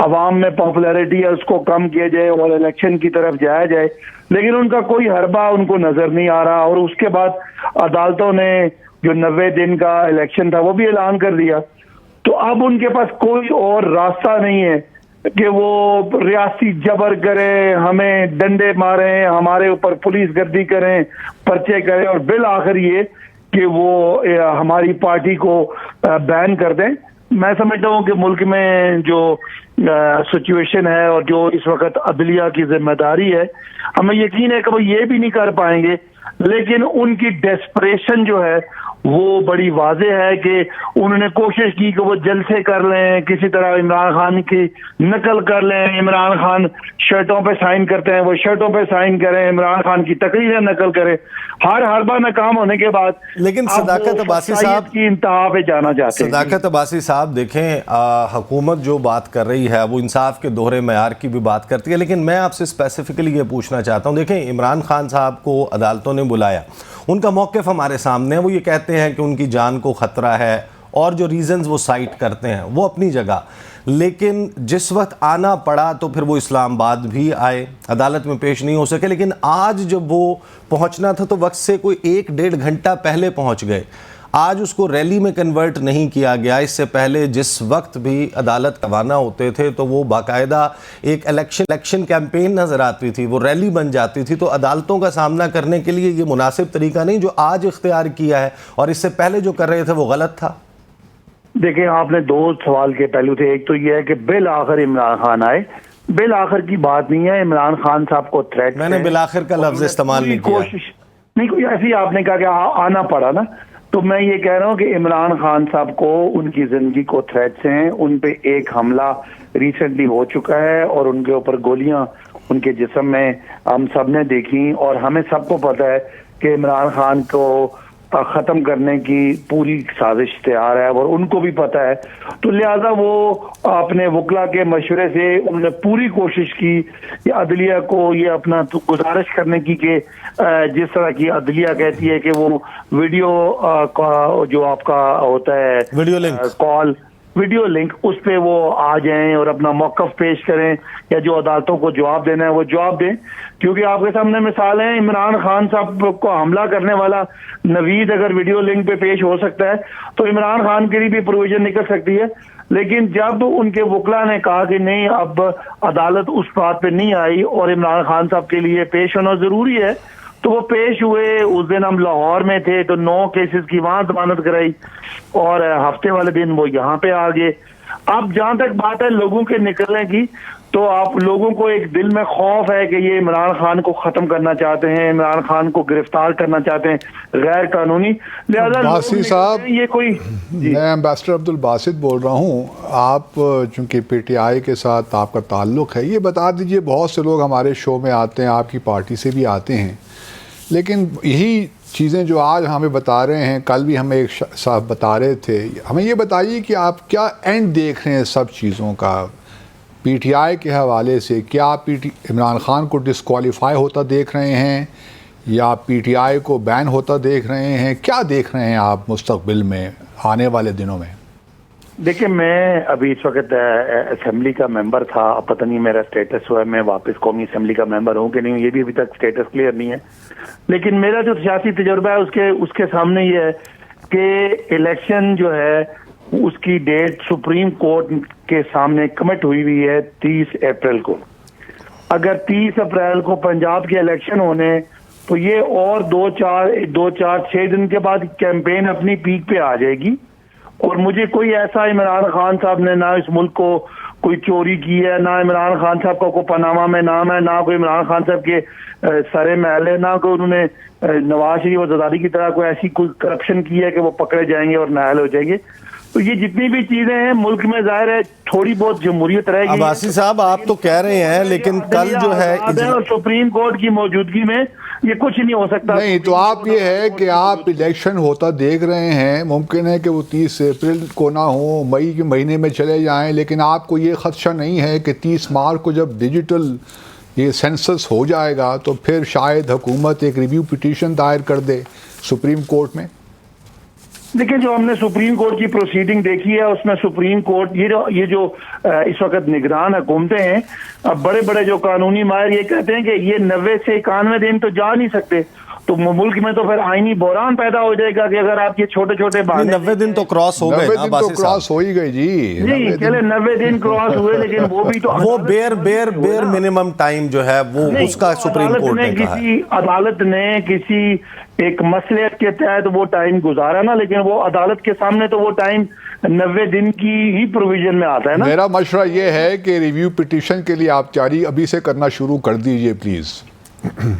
عوام میں پاپولیرٹی ہے اس کو کم کیا جائے اور الیکشن کی طرف جایا جائے، لیکن ان کا کوئی حربہ ان کو نظر نہیں آ رہا. اور اس کے بعد عدالتوں نے جو 90 دن کا الیکشن تھا وہ بھی اعلان کر دیا. تو اب ان کے پاس کوئی اور راستہ نہیں ہے کہ وہ ریاستی جبر کریں، ہمیں ڈنڈے ماریں، ہمارے اوپر پولیس گردی کریں، پرچے کریں، اور بالآخر یہ کہ وہ ہماری پارٹی کو بین کر دیں. میں سمجھتا ہوں کہ ملک میں جو سچویشن ہے اور جو اس وقت عدلیہ کی ذمہ داری ہے، ہمیں یقین ہے کہ وہ یہ بھی نہیں کر پائیں گے، لیکن ان کی ڈیسپریشن جو ہے وہ بڑی واضح ہے کہ انہوں نے کوشش کی کہ وہ جلسے کر لیں، کسی طرح عمران خان کی نقل کر لیں. عمران خان شرٹوں پہ سائن کرتے ہیں، وہ شرٹوں پہ سائن کریں، عمران خان کی تقریریں نقل کریں. ہر حربہ ناکام ہونے کے بعد لیکن صداقت عباسی صاحب کی انتہا پہ جانا چاہتے ہیں. صداقت عباسی صاحب دیکھیں، حکومت جو بات کر رہی ہے وہ انصاف کے دوہرے معیار کی بھی بات کرتی ہے، لیکن میں آپ سے اسپیسیفکلی یہ پوچھنا چاہتا ہوں. دیکھیں، عمران خان صاحب کو عدالتوں نے بلایا، ان کا موقف ہمارے سامنے ہے. وہ یہ کہتے ہیں کہ ان کی جان کو خطرہ ہے اور جو ریزنز وہ سائٹ کرتے ہیں وہ اپنی جگہ، لیکن جس وقت آنا پڑا تو پھر وہ اسلام آباد بھی آئے، عدالت میں پیش نہیں ہو سکے. لیکن آج جب وہ پہنچنا تھا تو وقت سے کوئی 1-1.5 گھنٹہ پہلے پہنچ گئے. آج اس کو ریلی میں کنورٹ نہیں کیا گیا. اس سے پہلے جس وقت بھی عدالت روانہ ہوتے تھے تو وہ باقاعدہ ایک الیکشن کیمپین نظر آتی تھی، وہ ریلی بن جاتی تھی. تو عدالتوں کا سامنا کرنے کے لیے یہ مناسب طریقہ نہیں جو آج اختیار کیا ہے، اور اس سے پہلے جو کر رہے تھے وہ غلط تھا. دیکھیں، آپ نے 2 سوال کے پہلو تھے. ایک تو یہ ہے کہ بالآخر عمران خان آئے. بالآخر کی بات نہیں ہے، عمران خان صاحب کو تھریٹ، میں نے بالآخر کا لفظ استعمال نہیں کیا. کوشش نہیں، کوئی ایسی آپ نے کہا کہ آنا پڑا نا. تو میں یہ کہہ رہا ہوں کہ عمران خان صاحب کو ان کی زندگی کو تھریٹس ہیں. ان پہ ایک حملہ ریسنٹلی ہو چکا ہے اور ان کے اوپر گولیاں ان کے جسم میں ہم سب نے دیکھی، اور ہمیں سب کو پتہ ہے کہ عمران خان کو ختم کرنے کی پوری سازش تیار ہے اور ان کو بھی پتہ ہے. تو لہذا وہ اپنے وکلا کے مشورے سے انہوں نے پوری کوشش کی کہ عدلیہ کو یہ اپنا گزارش کرنے کی کہ جس طرح کی عدلیہ کہتی ہے کہ وہ ویڈیو جو آپ کا ہوتا ہے ویڈیو لنک، اس پہ وہ آ جائیں اور اپنا موقف پیش کریں، یا جو عدالتوں کو جواب دینا ہے وہ جواب دیں. کیونکہ آپ کے سامنے مثال ہے، عمران خان صاحب کو حملہ کرنے والا نوید اگر ویڈیو لنک پہ پیش ہو سکتا ہے تو عمران خان کے لیے بھی پروویژن نکل سکتی ہے. لیکن جب ان کے وکلا نے کہا کہ نہیں، اب عدالت اس بات پہ نہیں آئی اور عمران خان صاحب کے لیے پیش ہونا ضروری ہے، تو وہ پیش ہوئے. اس دن ہم لاہور میں تھے تو 9 کیسز کی وہاں ضمانت کرائی، اور ہفتے والے دن وہ یہاں پہ آ گئے. اب جہاں تک بات ہے لوگوں کے نکلنے کی، تو آپ لوگوں کو ایک دل میں خوف ہے کہ یہ عمران خان کو ختم کرنا چاہتے ہیں، عمران خان کو گرفتار کرنا چاہتے ہیں غیر قانونی. لہذا باسی صاحب، یہ کوئی میں ایمبیسڈر عبدالباسط بول رہا ہوں. آپ چونکہ پی ٹی آئی کے ساتھ آپ کا تعلق ہے، یہ بتا دیجئے، بہت سے لوگ ہمارے شو میں آتے ہیں، آپ کی پارٹی سے بھی آتے ہیں، لیکن یہی چیزیں جو آج ہمیں بتا رہے ہیں، کل بھی ہمیں ایک صاحب بتا رہے تھے. ہمیں یہ بتائیے کہ آپ کیا اینڈ دیکھ رہے ہیں سب چیزوں کا پی ٹی آئی کے حوالے سے؟ کیا آپ عمران خان کو ڈسکوالیفائی ہوتا دیکھ رہے ہیں، یا پی ٹی آئی کو بین ہوتا دیکھ رہے ہیں؟ کیا دیکھ رہے ہیں آپ مستقبل میں، آنے والے دنوں میں؟ دیکھیں، میں ابھی اس وقت اسمبلی کا ممبر تھا، اب پتہ نہیں میرا سٹیٹس ہوا ہے، میں واپس قومی اسمبلی کا ممبر ہوں کہ نہیں، یہ بھی ابھی تک سٹیٹس کلیئر نہیں ہے. لیکن میرا جو سیاسی تجربہ ہے اس کے سامنے یہ ہے کہ الیکشن جو ہے اس کی ڈیٹ سپریم کورٹ کے سامنے کمٹ ہوئی ہے 30 اپریل کو. اگر 30 اپریل کو پنجاب کے الیکشن ہونے تو یہ اور 2-4-6 دن کے بعد کیمپین اپنی پیک پہ آ جائے گی. اور مجھے کوئی ایسا عمران خان صاحب نے نہ اس ملک کو کوئی چوری کی ہے، نہ عمران خان صاحب کا کوئی پاناما میں نام ہے، نہ کوئی عمران خان صاحب کے سرے محل ہے، نہ کوئی انہوں نے نواز شریف اور زرداری کی طرح کوئی ایسی کوئی کرپشن کی ہے کہ وہ پکڑے جائیں گے اور نااہل ہو جائیں گے. تو یہ جتنی بھی چیزیں ہیں ملک میں ظاہر ہے تھوڑی بہت جمہوریت رہے گی. عباسی صاحب، آپ تو کہہ رہے ہیں، لیکن کل جو ہے اور سپریم کورٹ کی موجودگی میں یہ کچھ نہیں ہو سکتا. نہیں تو آپ یہ ہے کہ آپ الیکشن ہوتا دیکھ رہے ہیں، ممکن ہے کہ وہ 30 اپریل کو نہ ہو، مئی کے مہینے میں چلے جائیں، لیکن آپ کو یہ خدشہ نہیں ہے کہ 30 مارچ کو جب ڈیجیٹل یہ سینسس ہو جائے گا تو پھر شاید حکومت ایک ریویو پٹیشن دائر کر دے سپریم کورٹ میں؟ دیکھیں جو ہم نے سپریم کورٹ کی پروسیڈنگ دیکھی ہے اس میں سپریم کورٹ یہ جو اس وقت نگران حکومتیں ہیں، اب بڑے بڑے جو قانونی ماہر یہ کہتے ہیں کہ یہ 90 سے 91 دن تو جا نہیں سکتے، تو ملک میں تو پھر آئینی بحران پیدا ہو جائے گا کہ اگر آپ یہ چھوٹے چھوٹے بہانے 90 دن تو کراس ہو گئے 90 نا دن تو باسی صاحب، کراس ہو ہی گئی جی، جی چلے 90 دن کراس ہوئے، لیکن وہ بھی تو وہ بیر منیمم ٹائم جو ہے وہ اس کا سپریم کورٹ نے کہا ہے۔ عدالت نے کسی ایک مصلحت کے تحت وہ ٹائم گزارا نا، لیکن وہ عدالت کے سامنے تو وہ ٹائم 90 دن کی ہی پروویژن میں آتا ہے نا۔ میرا مشورہ یہ ہے کہ ریویو پٹیشن کے لیے آپ جاری ابھی سے کرنا شروع کر دیجئے پلیز۔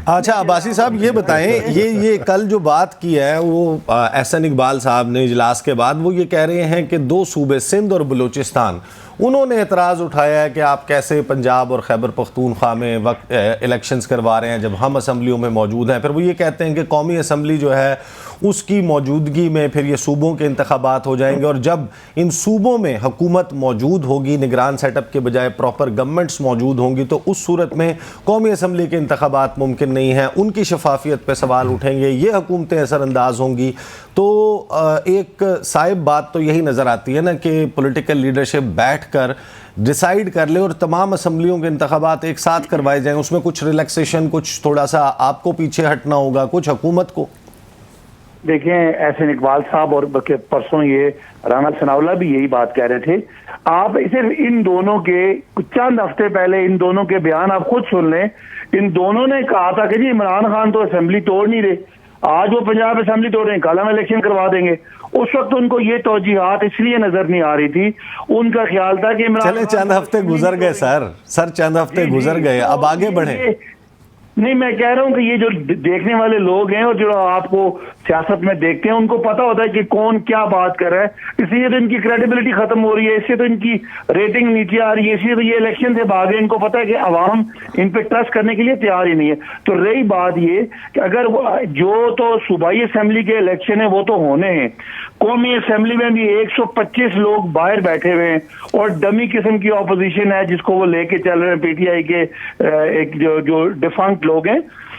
اچھا عباسی صاحب یہ بتائیں، یہ کل جو بات کی ہے وہ احسن اقبال صاحب نے اجلاس کے بعد وہ یہ کہہ رہے ہیں کہ 2 صوبے سندھ اور بلوچستان، انہوں نے اعتراض اٹھایا ہے کہ آپ کیسے پنجاب اور خیبر پختونخوا میں الیکشنز کروا رہے ہیں جب ہم اسمبلیوں میں موجود ہیں۔ پھر وہ یہ کہتے ہیں کہ قومی اسمبلی جو ہے اس کی موجودگی میں پھر یہ صوبوں کے انتخابات ہو جائیں گے، اور جب ان صوبوں میں حکومت موجود ہوگی نگران سیٹ اپ کے بجائے پراپر گورنمنٹس موجود ہوں گی، تو اس صورت میں قومی اسمبلی کے انتخابات ممکن نہیں ہیں، ان کی شفافیت پہ سوال اٹھیں گے، یہ حکومتیں اثر انداز ہوں گی۔ تو ایک صاحب بات تو یہی نظر آتی ہے نا کہ پولیٹیکل لیڈرشپ بیٹھ کر ڈیسائیڈ کر لے اور تمام اسمبلیوں کے انتخابات ایک ساتھ کروائے جائیں، اس میں کچھ ریلیکسیشن، کچھ تھوڑا سا آپ کو پیچھے ہٹنا ہوگا، کچھ حکومت کو۔ دیکھیں احسن اقبال صاحب اور پرسوں یہ رانا ثناءاللہ بھی یہی بات کہہ رہے تھے، آپ صرف ان دونوں کے چند ہفتے پہلے ان دونوں کے بیان آپ خود سن لیں، ان دونوں نے کہا تھا کہ جی عمران خان تو اسمبلی توڑ نہیں رہے، آج وہ پنجاب اسمبلی توڑ رہے ہیں، کل ہم الیکشن کروا دیں گے۔ اس وقت ان کو یہ توجیہات اس لیے نظر نہیں آ رہی تھی، ان کا خیال تھا کہ عمران چلے چند ہفتے گزر گئے سر چند ہفتے گزر گئے، اب آگے بڑھیں۔ نہیں میں کہہ رہا ہوں کہ یہ جو دیکھنے والے لوگ ہیں اور جو آپ کو سیاست میں دیکھتے ہیں ان کو پتا ہوتا ہے کہ کون کیا بات کر رہا ہے، اس لیے تو ان کی کریڈیبلٹی ختم ہو رہی ہے، اس سے تو ان کی ریٹنگ نیچے آ رہی ہے، اس لیے تو یہ الیکشن سے بھاگے، ان کو پتا ہے کہ عوام ان پہ ٹرسٹ کرنے کے لیے تیار ہی نہیں ہے۔ تو رہی بات یہ کہ اگر جو تو صوبائی اسمبلی کے الیکشن ہیں وہ تو ہونے ہیں، قومی اسمبلی میں بھی 125 لوگ باہر بیٹھے ہوئے ہیں اور ڈمی قسم کی اپوزیشن ہے جس کو وہ لے کے چل رہے ہیں پی ٹی آئی کے ایک جو ڈیفنکٹ لوگ ہیں،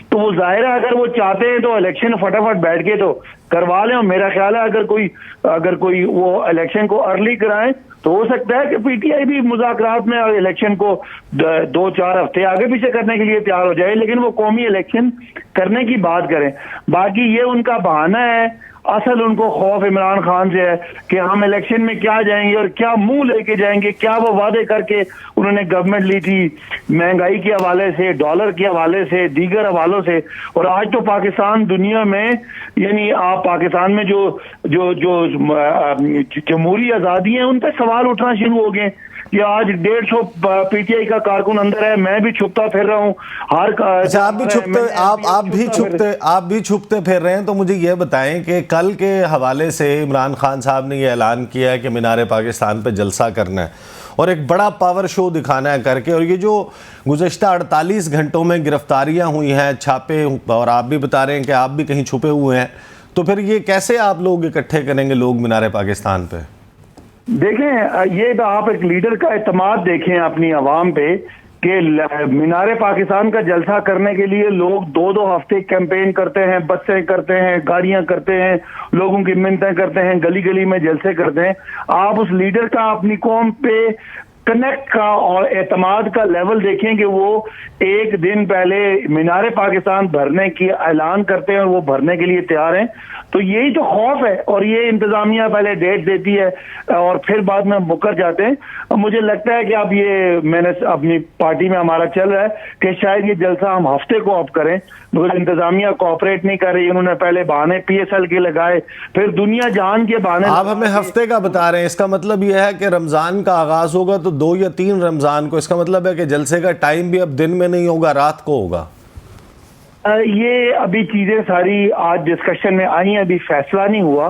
تو وہ ظاہر ہے اگر وہ چاہتے ہیں تو الیکشن فٹافٹ بیٹھ کے تو کروا لیں، اور میرا خیال ہے اگر کوئی وہ الیکشن کو ارلی کرائیں تو ہو سکتا ہے کہ پی ٹی آئی بھی مذاکرات میں الیکشن کو 2-4 ہفتے آگے پیچھے کرنے کے لیے تیار ہو جائے، لیکن وہ قومی الیکشن کرنے کی بات کریں۔ باقی یہ ان کا بہانہ ہے، اصل ان کو خوف عمران خان سے ہے کہ ہم الیکشن میں کیا جائیں گے اور کیا منہ لے کے جائیں گے، کیا وہ وعدے کر کے انہوں نے گورنمنٹ لی تھی مہنگائی کے حوالے سے، ڈالر کے حوالے سے، دیگر حوالوں سے۔ اور آج تو پاکستان دنیا میں، یعنی آپ پاکستان میں جو جمہوری آزادی ہیں ان پہ سوال اٹھنا شروع ہو گئے کہ آج 150 پی ٹی آئی کا کارکن اندر ہے، میں بھی چھپتا پھر رہا ہوں، آپ بھی چھپتے پھر رہے ہیں۔ تو مجھے یہ بتائیں کہ کل کے حوالے سے عمران خان صاحب نے یہ اعلان کیا ہے کہ مینار پاکستان پہ جلسہ کرنا ہے اور ایک بڑا پاور شو دکھانا ہے کر کے، اور یہ جو گزشتہ 48 گھنٹوں میں گرفتاریاں ہوئی ہیں، چھاپے، اور آپ بھی بتا رہے ہیں کہ آپ بھی کہیں چھپے ہوئے ہیں، تو پھر یہ کیسے آپ لوگ اکٹھے کریں گے لوگ مینار پاکستان پہ؟ دیکھیں یہ تو آپ ایک لیڈر کا اعتماد دیکھیں اپنی عوام پہ کہ مینار پاکستان کا جلسہ کرنے کے لیے لوگ 2 ہفتے کیمپین کرتے ہیں، بسیں کرتے ہیں، گاڑیاں کرتے ہیں، لوگوں کی منتیں کرتے ہیں، گلی گلی میں جلسے کرتے ہیں۔ آپ اس لیڈر کا اپنی قوم پہ کنیکٹ کا اور اعتماد کا لیول دیکھیں کہ وہ ایک دن پہلے مینار پاکستان بھرنے کی اعلان کرتے ہیں اور وہ بھرنے کے لیے تیار ہیں، تو یہی تو خوف ہے، اور یہ انتظامیہ پہلے ڈیٹ دیتی ہے اور پھر بعد میں مکر جاتے ہیں۔ مجھے لگتا ہے کہ اب یہ میں نے اپنی پارٹی میں ہمارا چل رہا ہے کہ شاید یہ جلسہ ہم ہفتے کو اب کریں، مگر انتظامیہ کوآپریٹ نہیں کر رہی، انہوں نے پہلے بہانے پی ایس ایل کے لگائے، پھر دنیا جہان کے بہانے۔ آپ ہمیں ہفتے کا بتا رہے ہیں، اس کا مطلب یہ ہے کہ رمضان کا آغاز ہوگا تو 2 یا 3 رمضان کو، اس کا مطلب ہے کہ جلسے کا ٹائم بھی اب دن میں نہیں ہوگا، رات کو ہوگا۔ یہ ابھی چیزیں ساری آج ڈسکشن میں آئی ہیں، ابھی فیصلہ نہیں ہوا،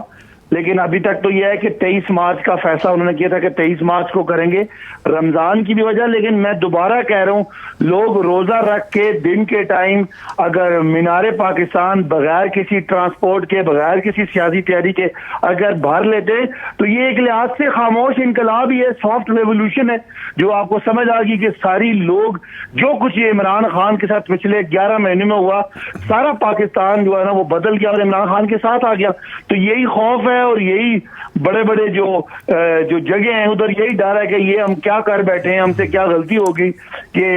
لیکن ابھی تک تو یہ ہے کہ 23 مارچ کا فیصلہ انہوں نے کیا تھا کہ 23 مارچ کو کریں گے رمضان کی بھی وجہ۔ لیکن میں دوبارہ کہہ رہا ہوں، لوگ روزہ رکھ کے دن کے ٹائم اگر مینار پاکستان بغیر کسی ٹرانسپورٹ کے، بغیر کسی سیاسی تیاری کے اگر بھر لیتے تو یہ ایک لحاظ سے خاموش انقلاب ہی ہے، سافٹ ریولوشن ہے، جو آپ کو سمجھ آ گئی کہ ساری لوگ جو کچھ یہ عمران خان کے ساتھ پچھلے 11 مہینے میں ہوا، سارا پاکستان جو ہے نا وہ بدل گیا اور عمران خان کے ساتھ آ گیا۔ تو یہی خوف ہے ہے اور یہی بڑے بڑے جو جگہ ہیں ادھر یہی ڈر ہے کہ یہ ہم کیا کر بیٹھے ہیں, ہم سے کیا غلطی ہوگی کہ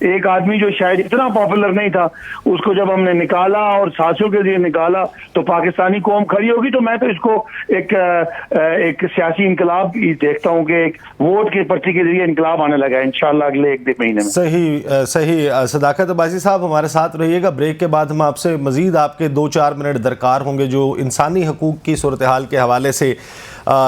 ایک آدمی جو شاید اتنا پاپولر نہیں تھا اس کو جب ہم نے نکالا اور سازشوں کے ذریعے نکالا تو پاکستانی قوم کھڑی ہوگی. تو میں تو اس کو ایک سیاسی انقلاب دیکھتا ہوں کہ ایک ووٹ کی پرچی کے ذریعے انقلاب آنے لگا ہے انشاءاللہ اگلے 1-2 مہینے میں. صحیح. صداقت عباسی صاحب ہمارے ساتھ رہیے گا. بریک کے بعد ہم آپ سے مزید آپ کے 2-4 منٹ درکار ہوں گے. جو انسانی حقوق کی صورتحال کے حوالے سے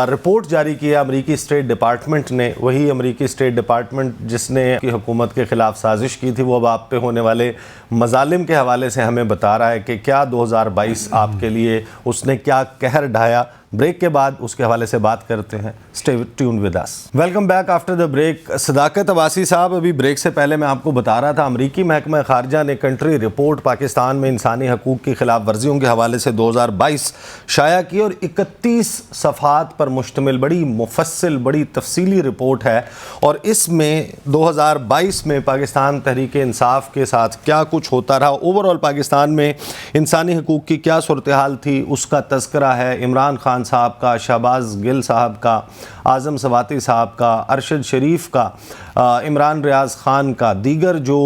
رپورٹ جاری کیا امریکی اسٹیٹ ڈپارٹمنٹ نے, وہی امریکی اسٹیٹ ڈپارٹمنٹ جس نے حکومت کے خلاف سازش کی تھی, وہ اب آپ پہ ہونے والے مظالم کے حوالے سے ہمیں بتا رہا ہے کہ کیا 2022 آپ کے لیے اس نے کیا قہر ڈھایا. بریک کے بعد اس کے حوالے سے بات کرتے ہیں. Stay tuned with us. Welcome back after the break. Sadaqat Abbasi صاحب, ابھی بریک سے پہلے میں آپ کو بتا رہا تھا امریکی محکمہ خارجہ نے کنٹری رپورٹ پاکستان میں انسانی حقوق کی خلاف ورزیوں کے حوالے سے 2022 شائع کی اور 31 صفحات پر مشتمل بڑی مفصل بڑی تفصیلی رپورٹ ہے. اور اس میں 2022 میں پاکستان تحریک انصاف کے ساتھ کیا کچھ ہوتا رہا, اوور آل پاکستان میں انسانی حقوق کی کیا صورتحال تھی, اس کا تذکرہ ہے. عمران خان صاحب کا, شہباز گل صاحب کا, اعظم سواتی صاحب کا, ارشد شریف کا, عمران ریاض خان کا, دیگر جو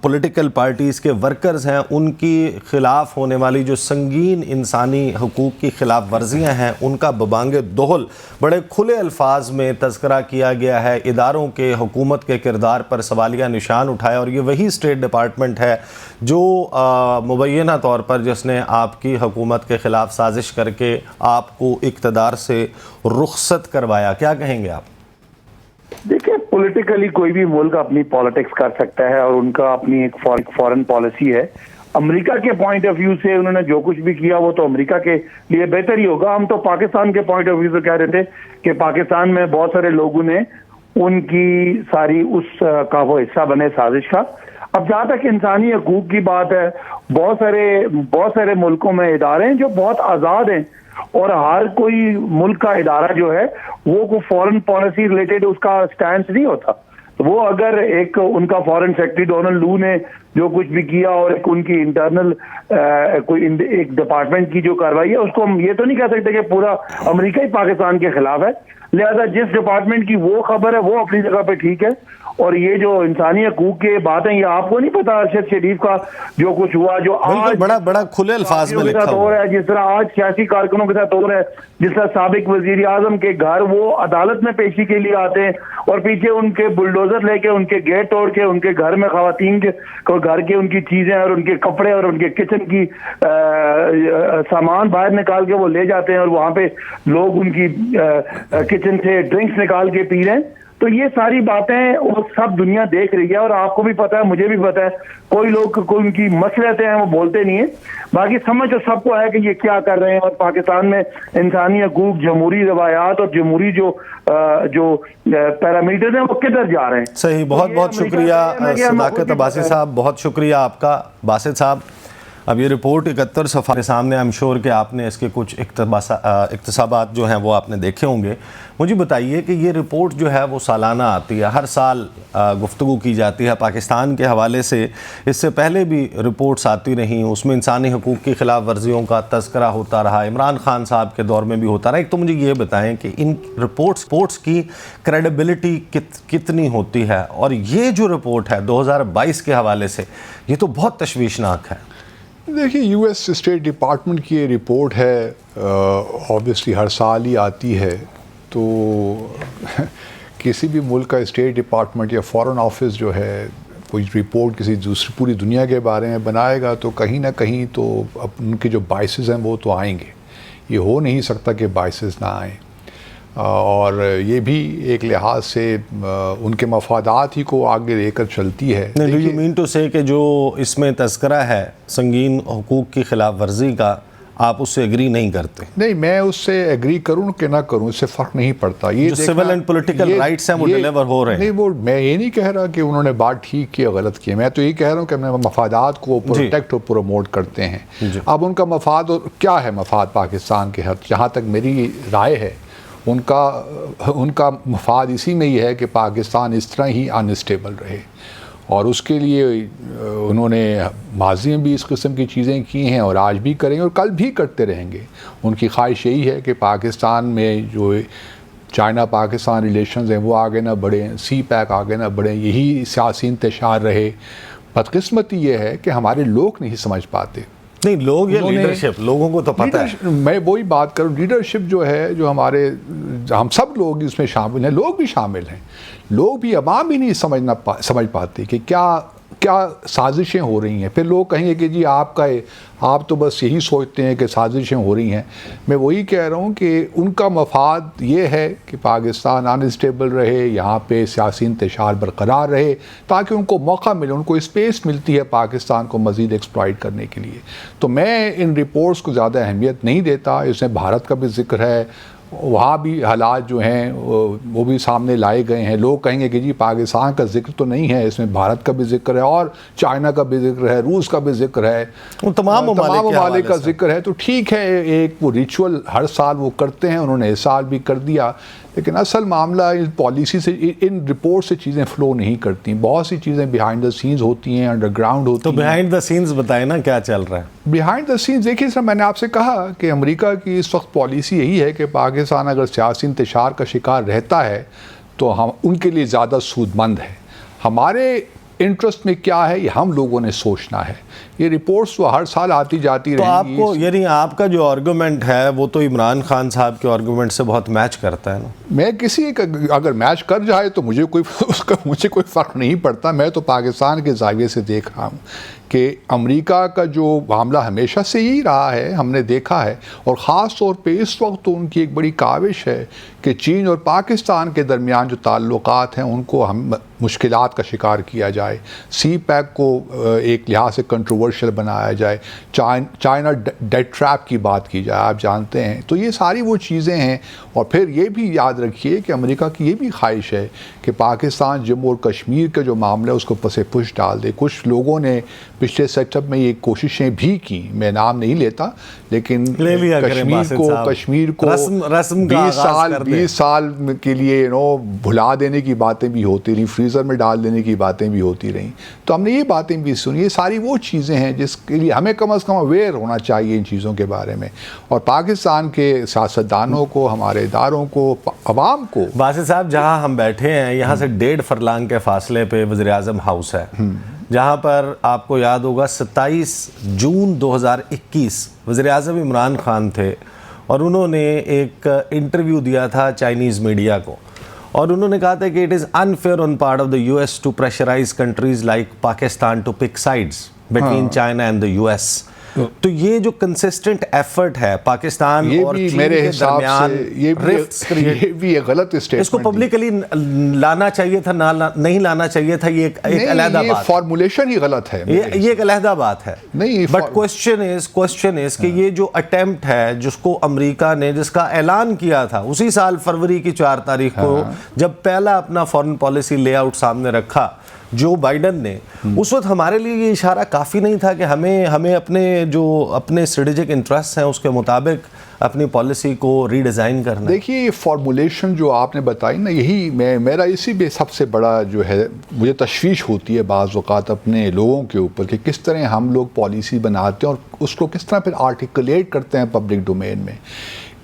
پولیٹیکل پارٹیز کے ورکرز ہیں ان کی خلاف ہونے والی جو سنگین انسانی حقوق کی خلاف ورزیاں ہیں ان کا ببانگ دہل بڑے کھلے الفاظ میں تذکرہ کیا گیا ہے. اداروں کے حکومت کے کردار پر سوالیہ نشان اٹھایا اور یہ وہی اسٹیٹ ڈپارٹمنٹ ہے جو مبینہ طور پر جس نے آپ کی حکومت کے خلاف سازش کر کے آپ کو اقتدار سے رخصت کروایا. کیا کہیں گے آپ؟ دیکھیں, پولیٹیکلی کوئی بھی ملک اپنی پالیٹکس کر سکتا ہے اور ان کا اپنی ایک فارن پالیسی ہے. امریکہ کے پوائنٹ آف ویو سے انہوں نے جو کچھ بھی کیا وہ تو امریکہ کے لیے بہتر ہی ہوگا. ہم تو پاکستان کے پوائنٹ آف ویو سے کہہ رہے تھے کہ پاکستان میں بہت سارے لوگوں نے ان کی ساری اس کا وہ حصہ بنے سازش کا. اب جہاں تک انسانی حقوق کی بات ہے, بہت سارے ملکوں میں ادارے ہیں جو بہت آزاد ہیں اور ہر کوئی ملک کا ادارہ جو ہے وہ کوئی فورن پالیسی ریلیٹڈ اس کا سٹینس نہیں ہوتا. وہ اگر ایک ان کا فورن سیکرٹری ڈونلڈ لو نے جو کچھ بھی کیا اور ایک ان کی انٹرنل کوئی ایک ڈپارٹمنٹ کی جو کارروائی ہے اس کو ہم یہ تو نہیں کہہ سکتے کہ پورا امریکہ ہی پاکستان کے خلاف ہے. لہذا جس ڈپارٹمنٹ کی وہ خبر ہے وہ اپنی جگہ پہ ٹھیک ہے. اور یہ جو انسانی حقوق کے باتیں یہ آپ کو نہیں پتا ارشد شریف کا جو کچھ ہوا, جو آج بڑا کھلے الفاظ میں لکھا ہوا ہے, جس طرح آج سیاسی کارکنوں کے ساتھ ہو رہا ہے, جس طرح سابق وزیر اعظم کے گھر وہ عدالت میں پیشی کے لیے آتے ہیں اور پیچھے ان کے بلڈوزر لے کے ان کے گیٹ توڑ کے ان کے گھر میں خواتین کے گھر کے ان کی چیزیں اور ان کے کپڑے اور ان کے کچن کی سامان باہر نکال کے وہ لے جاتے ہیں اور وہاں پہ لوگ ان کی کچن سے ڈرنکس نکال کے پی رہے ہیں. تو یہ ساری باتیں وہ سب دنیا دیکھ رہی ہے اور آپ کو بھی پتا ہے, مجھے بھی پتا ہے. کوئی لوگ کوئی ان کی مسئلے ہیں وہ بولتے نہیں ہیں. باقی سمجھ تو سب کو ہے کہ یہ کیا کر رہے ہیں اور پاکستان میں انسانی حقوق, جمہوری روایات اور جمہوری جو پیرامیٹرز ہیں وہ کدھر جا رہے ہیں. صحیح. بہت شکریہ صداقت عباسی صاحب, بہت شکریہ آپ کا. باسط صاحب, اب یہ رپورٹ 71 صفحہ کے سامنے, ایم شور کہ آپ نے اس کے کچھ اقتباسات جو ہیں وہ آپ نے دیکھے ہوں گے. مجھے بتائیے کہ یہ رپورٹ جو ہے وہ سالانہ آتی ہے, ہر سال گفتگو کی جاتی ہے پاکستان کے حوالے سے. اس سے پہلے بھی رپورٹس آتی رہیں, اس میں انسانی حقوق کی خلاف ورزیوں کا تذکرہ ہوتا رہا, عمران خان صاحب کے دور میں بھی ہوتا رہا. ایک تو مجھے یہ بتائیں کہ ان رپورٹس کی کریڈیبلٹی کتنی ہوتی ہے, اور یہ جو رپورٹ ہے 2022 کے حوالے سے یہ تو بہت تشویشناک ہے. دیکھیے, یو ایس اسٹیٹ ڈپارٹمنٹ کی یہ رپورٹ ہے, اوبیسلی ہر سال ہی آتی ہے. تو کسی بھی ملک کا اسٹیٹ ڈپارٹمنٹ یا فارن آفس جو ہے کوئی رپورٹ کسی دوسری پوری دنیا کے بارے میں بنائے گا تو کہیں نہ کہیں تو ان کے جو بائسز ہیں وہ تو آئیں گے. یہ ہو نہیں سکتا کہ بائسز نہ آئیں. اور یہ بھی ایک لحاظ سے ان کے مفادات ہی کو آگے لے کر چلتی ہے. ڈو یو مین ٹو سے کہ جو اس میں تذکرہ ہے سنگین حقوق کی خلاف ورزی کا, آپ اس سے ایگری نہیں کرتے؟ نہیں, میں اس سے ایگری کروں کہ نہ کروں اس سے فرق نہیں پڑتا. یہ جو سول اینڈ پولیٹیکل رائٹس ہیں وہ ڈیلیور ہو رہے ہیں. نہیں, وہ میں یہ نہیں کہہ رہا کہ انہوں نے بات ٹھیک کی یا غلط کی, میں تو یہ کہہ رہا ہوں کہ ہم مفادات کو پروٹیکٹ اور پروموٹ کرتے ہیں. اب ان کا مفاد کیا ہے, مفاد پاکستان کے حد جہاں تک میری رائے ہے ان کا مفاد اسی میں ہی ہے کہ پاکستان اس طرح ہی انسٹیبل رہے. اور اس کے لیے انہوں نے ماضی میں بھی اس قسم کی چیزیں کی ہیں اور آج بھی کریں گے اور کل بھی کرتے رہیں گے. ان کی خواہش یہی ہے کہ پاکستان میں جو چائنا پاکستان ریلیشنز ہیں وہ آگے نہ بڑھیں, سی پیک آگے نہ بڑھیں, یہی سیاسی انتشار رہے. بدقسمتی یہ ہے کہ ہمارے لوگ نہیں سمجھ پاتے. نہیں, لوگ یہ لیڈرشپ, لوگوں کو تو پتہ ہے. میں وہی بات کروں, لیڈرشپ جو ہے, جو ہمارے, ہم سب لوگ اس میں شامل ہیں, لوگ بھی شامل ہیں, لوگ بھی, عوام بھی نہیں سمجھ پاتے کہ کیا سازشیں ہو رہی ہیں. پھر لوگ کہیں گے کہ جی آپ تو بس یہی سوچتے ہیں کہ سازشیں ہو رہی ہیں. میں وہی کہہ رہا ہوں کہ ان کا مفاد یہ ہے کہ پاکستان انسٹیبل رہے, یہاں پہ سیاسی انتشار برقرار رہے, تاکہ ان کو موقع ملے, ان کو اسپیس ملتی ہے پاکستان کو مزید ایکسپلائٹ کرنے کے لیے. تو میں ان رپورٹس کو زیادہ اہمیت نہیں دیتا. اس میں بھارت کا بھی ذکر ہے, وہاں بھی حالات جو ہیں وہ بھی سامنے لائے گئے ہیں. لوگ کہیں گے کہ جی پاکستان کا ذکر تو نہیں ہے, اس میں بھارت کا بھی ذکر ہے اور چائنا کا بھی ذکر ہے, روس کا بھی ذکر ہے, تمام ممالک کا ذکر ہے. تو ٹھیک ہے, ایک وہ ریچول ہر سال وہ کرتے ہیں, انہوں نے اس سال بھی کر دیا, لیکن اصل معاملہ ان پالیسی سے, ان رپورٹ سے چیزیں فلو نہیں کرتی. بہت سی چیزیں بیہائنڈ دا سینز ہوتی ہیں, انڈر گراؤنڈ ہوتی ہیں. تو بیہائنڈ دا سینز بتائیں نا, کیا چل رہا ہے بیہائنڈ دا سینز؟ دیکھیے سر, میں نے آپ سے کہا کہ امریکہ کی اس وقت پالیسی یہی ہے کہ پاکستان اگر سیاسی انتشار کا شکار رہتا ہے تو ہم ان کے لیے زیادہ سود مند ہے. ہمارے انٹرسٹ میں کیا ہے یہ ہم لوگوں نے سوچنا ہے. یہ رپورٹس تو ہر سال آتی جاتی رہیں گی. تو آپ کو, یعنی آپ کا جو آرگومنٹ ہے وہ تو عمران خان صاحب کے آرگومنٹ سے بہت میچ کرتا ہے نا. میں کسی اگر میچ کر جائے تو مجھے کوئی فرق نہیں پڑتا. میں تو پاکستان کے زاویے سے دیکھ رہا ہوں کہ امریکہ کا جو معاملہ ہمیشہ سے ہی رہا ہے, ہم نے دیکھا ہے, اور خاص طور پہ اس وقت تو ان کی ایک بڑی کاوش ہے کہ چین اور پاکستان کے درمیان جو تعلقات ہیں ان کو ہم مشکلات کا شکار کیا جائے, سی پیک کو ایک لحاظ سے کنٹروورشل بنایا جائے, چائنا ڈیٹ ٹریپ کی بات کی جائے, آپ جانتے ہیں. تو یہ ساری وہ چیزیں ہیں. اور پھر یہ بھی یاد رکھیے کہ امریکہ کی یہ بھی خواہش ہے کہ پاکستان جموں اور کشمیر کا جو معاملہ ہے اس کو پس پش ڈال دے. کچھ لوگوں نے پچھلے سیٹ اپ میں یہ کوششیں بھی کی, میں نام نہیں لیتا, لیکن کشمیر کو 20 سال کے لیے بھلا دینے کی باتیں بھی ہوتی رہیں, فریزر میں ڈال دینے کی باتیں بھی ہوتی رہیں. تو ہم نے یہ باتیں بھی سنی. یہ ساری وہ چیزیں ہیں جس کے لیے ہمیں کم از کم اویئر ہونا چاہیے ان چیزوں کے بارے میں, اور پاکستان کے سیاستدانوں کو, ہمارے اداروں کو, عوام کو. باسط صاحب, جہاں ہم بیٹھے ہیں یہاں سے 1.5 فرلانگ کے فاصلے پہ وزیر اعظم ہاؤس ہے, جہاں پر آپ کو یاد ہوگا 27 جون 2021 وزیر اعظم عمران خان تھے اور انہوں نے ایک انٹرویو دیا تھا چائنیز میڈیا کو, اور انہوں نے کہا تھا کہ it is unfair on part of the U S to pressurise countries like Pakistan to pick sides between China and the U S. تو یہ جو کنسسٹنٹ ایفرٹ ہے پاکستان اور چین کے درمیان, یہ بھی ایک غلط اسٹیٹمنٹ, اس کو پبلکلی لانا چاہیے تھا, نہیں لانا چاہیے تھا, یہ ایک علیحدہ بات, فارمولیشن ہی غلط ہے, یہ ایک علیحدہ بات ہے. بٹ کوشچن از کہ یہ جو اٹیمپٹ ہے جس کو امریکہ نے, جس کا اعلان کیا تھا اسی سال فروری کی 4 تاریخ کو, جب پہلا اپنا فارن پالیسی لے آؤٹ سامنے رکھا جو بائیڈن نے, اس وقت ہمارے لیے یہ اشارہ کافی نہیں تھا کہ ہمیں اپنے اسٹریٹجک انٹرسٹ ہیں اس کے مطابق اپنی پالیسی کو ری ڈیزائن کرنا. دیکھیے یہ فارمولیشن جو آپ نے بتائی نا, یہی میرا اسی بھی سب سے بڑا جو ہے مجھے تشویش ہوتی ہے بعض اوقات اپنے لوگوں کے اوپر کہ کس طرح ہم لوگ پالیسی بناتے ہیں اور اس کو کس طرح پھر آرٹیکولیٹ کرتے ہیں پبلک ڈومین میں.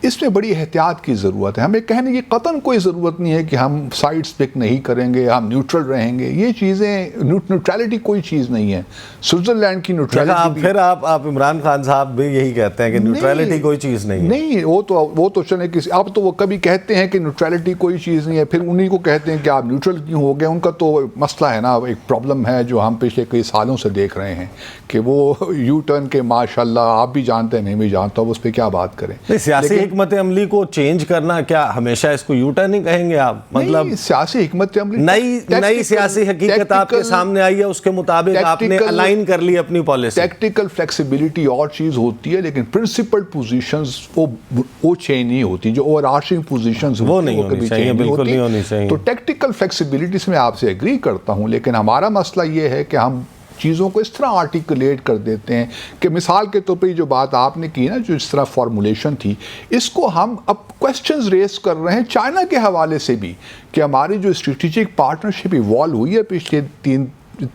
اس میں بڑی احتیاط کی ضرورت ہے. ہمیں کہنے کی قطعاً کوئی ضرورت نہیں ہے کہ ہم سائڈس پک نہیں کریں گے, ہم نیوٹرل رہیں گے. یہ چیزیں, نیوٹرلٹی کوئی چیز نہیں ہے. سوئٹزرلینڈ کی نیوٹرلٹی, پھر آپ عمران خان صاحب بھی یہی کہتے ہیں کہ نیوٹرلٹی کوئی چیز نہیں ہے. نہیں, وہ تو چلے کسی, اب تو وہ کبھی کہتے ہیں کہ نیوٹرلٹی کوئی چیز نہیں ہے, پھر انہی کو کہتے ہیں کہ آپ نیوٹرل کیوں ہو گئے. ان کا تو مسئلہ ہے نا, ایک پرابلم ہے جو ہم پچھلے کئی سالوں سے دیکھ رہے ہیں کہ وہ یو ٹرن کے ماشاء اللہ آپ بھی جانتے ہیں, میں بھی جانتا ہوں, اس پہ کیا بات کریں. سیاسی حکمت عملی کو چینج کرنا, کیا ہمیشہ اس کو یو ٹرن ہی کہیں گے آپ؟ مطلب سیاسی حکمت عملی, نئی سیاسی حقیقت آپ کے سامنے آئی ہے, اس کے مطابق آپ نے الائن کر لی اپنی پالیسی. ٹیکٹیکل فلیکسیبلٹی اور چیز ہوتی ہے, لیکن پرنسپل پوزیشنز وہ چینج نہیں ہوتی. جو اوور آرچنگ پوزیشنز وہ نہیں ہونی چاہیے, بالکل نہیں ہونی چاہیے. تو ٹیکٹیکل فلیکسیبلٹی سے میں آپ سے ایگری کرتا ہوں, لیکن ہمارا مسئلہ یہ ہے کہ ہم چیزوں کو اس طرح آرٹیکولیٹ کر دیتے ہیں کہ مثال کے طور پہ جو بات آپ نے کی نا, جو اس طرح فارمولیشن تھی, اس کو ہم اب کوسچنز ریز کر رہے ہیں چائنا کے حوالے سے بھی کہ ہماری جو اسٹریٹجک پارٹنرشپ ایوالو ہوئی ہے پچھلے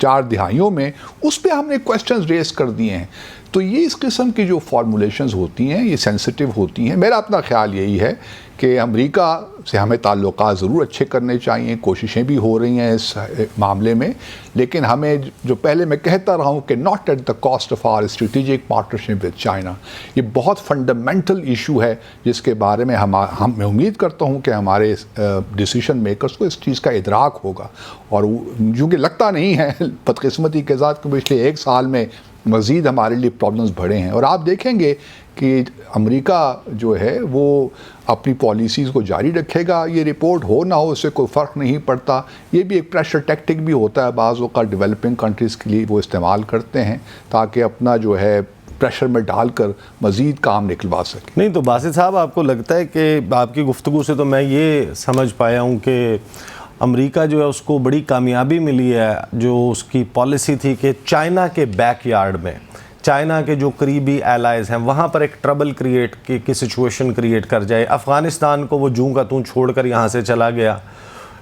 4 دہائیوں میں، اس پہ ہم نے کویسچنز ریز کر دیے ہیں. تو یہ اس قسم کی جو فارمولیشنز ہوتی ہیں یہ سینسٹیو ہوتی ہیں. میرا اپنا خیال یہی ہے کہ امریکہ سے ہمیں تعلقات ضرور اچھے کرنے چاہیے، کوششیں بھی ہو رہی ہیں اس معاملے میں، لیکن ہمیں جو پہلے میں کہتا رہا ہوں کہ not at the cost of our strategic partnership with China. یہ بہت فنڈامنٹل ایشو ہے جس کے بارے میں میں امید کرتا ہوں کہ ہمارے ڈیسیشن میکرز کو اس چیز کا ادراک ہوگا. اور چونکہ لگتا نہیں ہے بدقسمتی کے ساتھ کہ پچھلے 1 سال میں مزید ہمارے لیے پرابلمز بڑھے ہیں. اور آپ دیکھیں گے کہ امریکہ جو ہے وہ اپنی پالیسیز کو جاری رکھے گا. یہ رپورٹ ہو نہ ہو اس سے کوئی فرق نہیں پڑتا. یہ بھی ایک پریشر ٹیکٹک بھی ہوتا ہے بعض اوقات ڈیولپنگ کنٹریز کے لیے وہ استعمال کرتے ہیں تاکہ اپنا جو ہے پریشر میں ڈال کر مزید کام نکلوا سکیں. نہیں تو باسط صاحب آپ کو لگتا ہے کہ آپ کی گفتگو سے تو میں یہ سمجھ پایا ہوں کہ امریکہ جو ہے اس کو بڑی کامیابی ملی ہے جو اس کی پالیسی تھی کہ چائنا کے بیک یارڈ میں، چائنا کے جو قریبی ایلائز ہیں وہاں پر ایک ٹربل کریٹ کی سچویشن کریٹ کر جائے. افغانستان کو وہ جوں کا توں چھوڑ کر یہاں سے چلا گیا.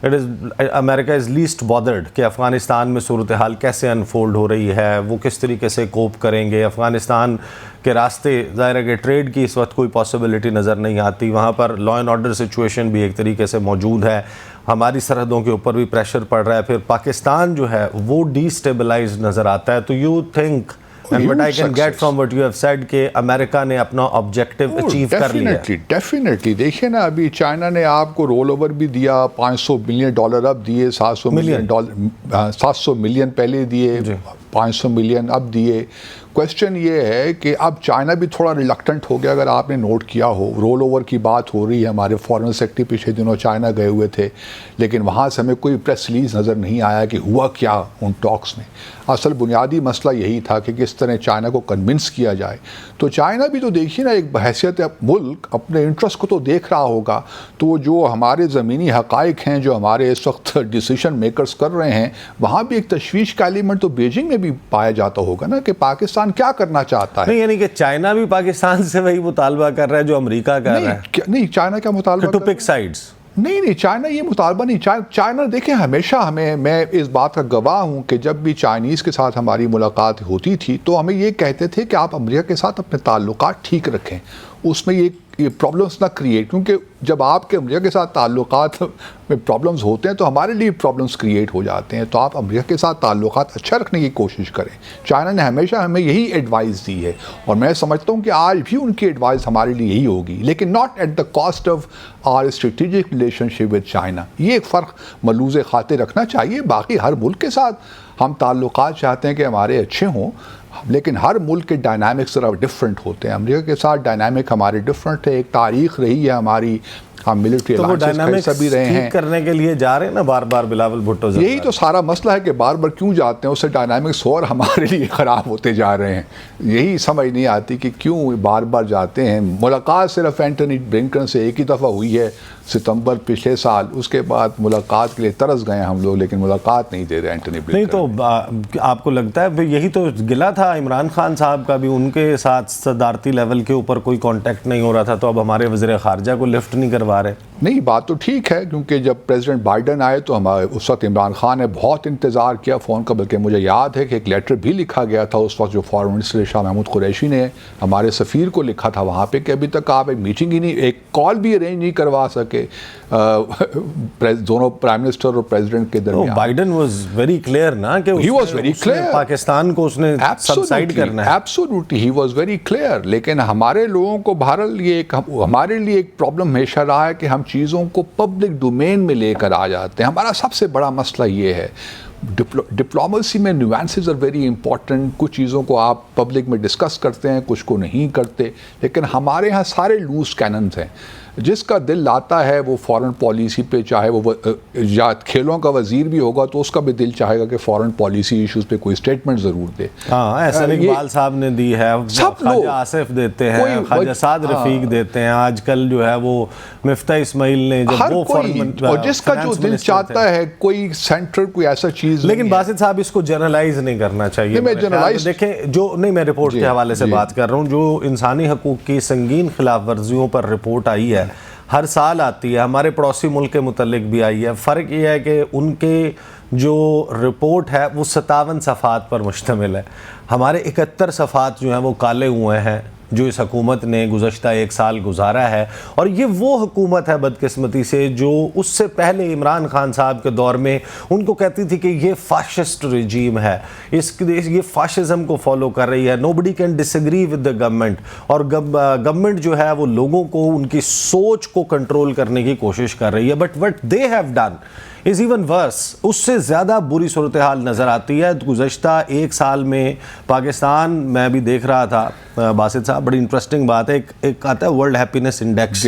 امریکہ از لیسٹ بادرڈ کہ افغانستان میں صورتحال کیسے انفولڈ ہو رہی ہے، وہ کس طریقے سے کوپ کریں گے. افغانستان کے راستے ظاہر ہے کہ ٹریڈ کی اس وقت کوئی پاسبلٹی نظر نہیں آتی. وہاں پر لا اینڈ آرڈر سچویشن بھی ایک طریقے سے موجود ہے. ہماری سرحدوں کے اوپر بھی پریشر پڑ رہا ہے. پھر پاکستان جو ہے وہ ڈی اسٹیبلائز نظر آتا ہے. تو you think and what I can get from what you have said کہ امریکہ نے اپنا آبجیکٹیو اچیو کر لیا. ڈیفینیٹلی دیکھیے نا ابھی چائنا نے آپ کو رول اوور بھی دیا، $500 بلین اب دیے، $700 ملین پہلے دیے، $500 ملین اب دیے. کویسچن یہ ہے کہ اب چائنا بھی تھوڑا ریلکٹنٹ ہو گیا. اگر آپ نے نوٹ کیا ہو رول اوور کی بات ہو رہی ہے، ہمارے فارن سیکرٹری پچھلے دنوں چائنا گئے ہوئے تھے لیکن وہاں سے ہمیں کوئی پریس ریلیز نظر نہیں آیا کہ ہوا کیا ان ٹاکس میں. اصل بنیادی مسئلہ یہی تھا کہ کس طرح چائنا کو کنونس کیا جائے. تو چائنا بھی تو دیکھیے نا ایک بحیثیت ملک اپنے انٹرسٹ کو تو دیکھ رہا ہوگا. تو جو ہمارے زمینی حقائق ہیں جو ہمارے اس وقت ڈیسیشن میکرز کر رہے ہیں وہاں بھی ایک تشویش کا ایلیمنٹ تو بیجنگ میں بھی پایا جاتا ہوگا نا کہ پاکستان کیا کرنا چاہتا ہے. نہیں یعنی کہ چائنا بھی پاکستان سے وہی مطالبہ کر رہا ہے جو امریکہ کر رہا ہے. نہیں چائنا کیا مطالبہ ٹو پک سائڈز. نہیں چائنا یہ مطالبہ نہیں. چائنا دیکھیں ہمیشہ میں اس بات کا گواہ ہوں کہ جب بھی چائنیز کے ساتھ ہماری ملاقات ہوتی تھی تو ہمیں یہ کہتے تھے کہ آپ امریکہ کے ساتھ اپنے تعلقات ٹھیک رکھیں، اس میں یہ پرابلمس نہ کریٹ، کیونکہ جب آپ کے امریکہ کے ساتھ تعلقات میں پرابلمس ہوتے ہیں تو ہمارے لیے پرابلمس کریٹ ہو جاتے ہیں. تو آپ امریکہ کے ساتھ تعلقات اچھا رکھنے کی کوشش کریں. چائنا نے ہمیشہ ہمیں یہی ایڈوائز دی ہے اور میں سمجھتا ہوں کہ آج بھی ان کی ایڈوائز ہمارے لیے یہی ہوگی، لیکن not at the cost of our strategic relationship with China. یہ ایک فرق ملحوظ خاطر رکھنا چاہیے. باقی ہر ملک کے ساتھ ہم تعلقات چاہتے ہیں کہ ہمارے اچھے ہوں، لیکن ہر ملک کے ڈائنامکس ذرا ڈفرینٹ ہوتے ہیں. امریکہ کے ساتھ ڈائنامک ہمارے ڈفرینٹ ہے. ایک تاریخ رہی ہے ہماری، ہم ملٹری الائنسز بھی رہے ہیں کرنے کے لیے جا رہے ہیں نا بار بار. بلاول بھٹو یہی تو سارا مسئلہ ہے کہ بار بار کیوں جاتے ہیں، اس سے ڈائنامکس اور ہمارے لیے خراب ہوتے جا رہے ہیں. یہی سمجھ نہیں آتی کہ کیوں بار بار جاتے ہیں. ملاقات صرف اینٹونی بلنکن سے ایک ہی دفعہ ہوئی ہے ستمبر پچھلے سال، اس کے بعد ملاقات کے لیے ترس گئے ہم لوگ، لیکن ملاقات نہیں دے رہے اینٹونی بلنکن. نہیں تو آپ کو لگتا ہے یہی تو گلا تھا عمران خان صاحب کا بھی، ان کے ساتھ صدارتی لیول کے اوپر کوئی کانٹیکٹ نہیں ہو رہا تھا تو اب ہمارے وزیر خارجہ کو لفٹ نہیں کروا رہے. نہیں بات تو ٹھیک ہے، کیونکہ جب پریزیڈنٹ بائیڈن آئے تو ہمارے اس وقت عمران خان نے بہت انتظار کیا فون کا، بلکہ مجھے یاد ہے کہ ایک لیٹر بھی لکھا گیا تھا اس وقت جو فارن منسٹر شاہ محمود قریشی نے ہمارے سفیر کو لکھا تھا وہاں پہ کہ ابھی تک آپ ایک میٹنگ ہی نہیں، ایک کال بھی ارینج نہیں کروا سکے دونوں پرائم منسٹر اور پریزیڈنٹ کے درمیان. بائیڈن واز ویری کلیئر نا کہ he was very clear Pakistan کو اس نے سبسائڈ کرنا ہے. Absolutely he was very clear. لیکن ہمارے لوگوں کو بہرحال یہ ہمارے لیے ایک پرابلم ہمیشہ رہا ہے کہ ہم چیزوں کو پبلک ڈومین میں لے کر آ جاتے ہیں. ہمارا سب سے بڑا مسئلہ یہ ہے. ڈپلومیسی میں نیوانسز آر ویری امپورٹنٹ. کچھ چیزوں کو آپ پبلک میں ڈسکس کرتے ہیں، کچھ کو نہیں کرتے، لیکن ہمارے ہاں سارے لوز کیننز ہیں. جس کا دل لاتا ہے وہ فارن پالیسی پہ، چاہے وہ یا کھیلوں کا وزیر بھی ہوگا تو اس کا بھی دل چاہے گا کہ فارن پالیسی ایشوز پہ کوئی اسٹیٹمنٹ ضرور دے. ہاں احسن اقبال صاحب نے دی ہے، خواجہ آصف دیتے ہیں، خواجہ سعد رفیق دیتے ہیں، آج کل جو ہے وہ مفتاح اسماعیل نے جب وہ اور جس کا جو دل چاہتا ہے کوئی سینٹر کوئی ایسا چیز. لیکن باسط صاحب اس کو جنرلائز نہیں کرنا چاہیے. دیکھیں جو نہیں، میں رپورٹ کے حوالے سے بات کر رہا ہوں، جو انسانی حقوق کی سنگین خلاف ورزیوں پر رپورٹ آئی ہے ہر سال آتی ہے، ہمارے پڑوسی ملک کے متعلق بھی آئی ہے. فرق یہ ہے کہ ان کے جو رپورٹ ہے وہ 57 صفحات پر مشتمل ہے. ہمارے 71 صفحات جو ہیں وہ کالے ہوئے ہیں جو اس حکومت نے گزشتہ 1 سال گزارا ہے. اور یہ وہ حکومت ہے بدقسمتی سے جو اس سے پہلے عمران خان صاحب کے دور میں ان کو کہتی تھی کہ یہ فاشسٹ رجیم ہے، یہ فاشزم کو فالو کر رہی ہے. Nobody can disagree with the government. اور گورنمنٹ جو ہے وہ لوگوں کو ان کی سوچ کو کنٹرول کرنے کی کوشش کر رہی ہے. But what they have done is even worse. اس سے زیادہ بری صورتحال نظر آتی ہے. گزشتہ 1 سال میں پاکستان، میں بھی دیکھ رہا تھا باسط صاحب، بڑی انٹرسٹنگ بات ہے، ایک آتا ہے ورلڈ ہیپینس انڈیکس،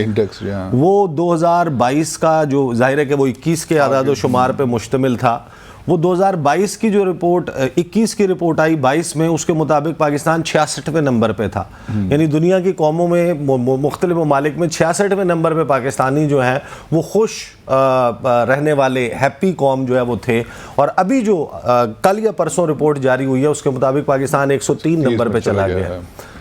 وہ 2022 کا جو ظاہر ہے کہ وہ 21 کے اعداد و شمار پہ مشتمل تھا. وہ 2022 کی جو رپورٹ، 21 کی رپورٹ آئی 22 میں، اس کے مطابق پاکستان 66ویں نمبر پہ تھا. یعنی دنیا کی قوموں میں، مختلف ممالک میں 66ویں نمبر پہ پاکستانی جو ہیں وہ خوش رہنے والے ہیپی قوم جو ہے وہ تھے. اور ابھی جو کل یا پرسوں رپورٹ جاری ہوئی ہے اس کے مطابق پاکستان 103 نمبر پہ چلا گیا ہے.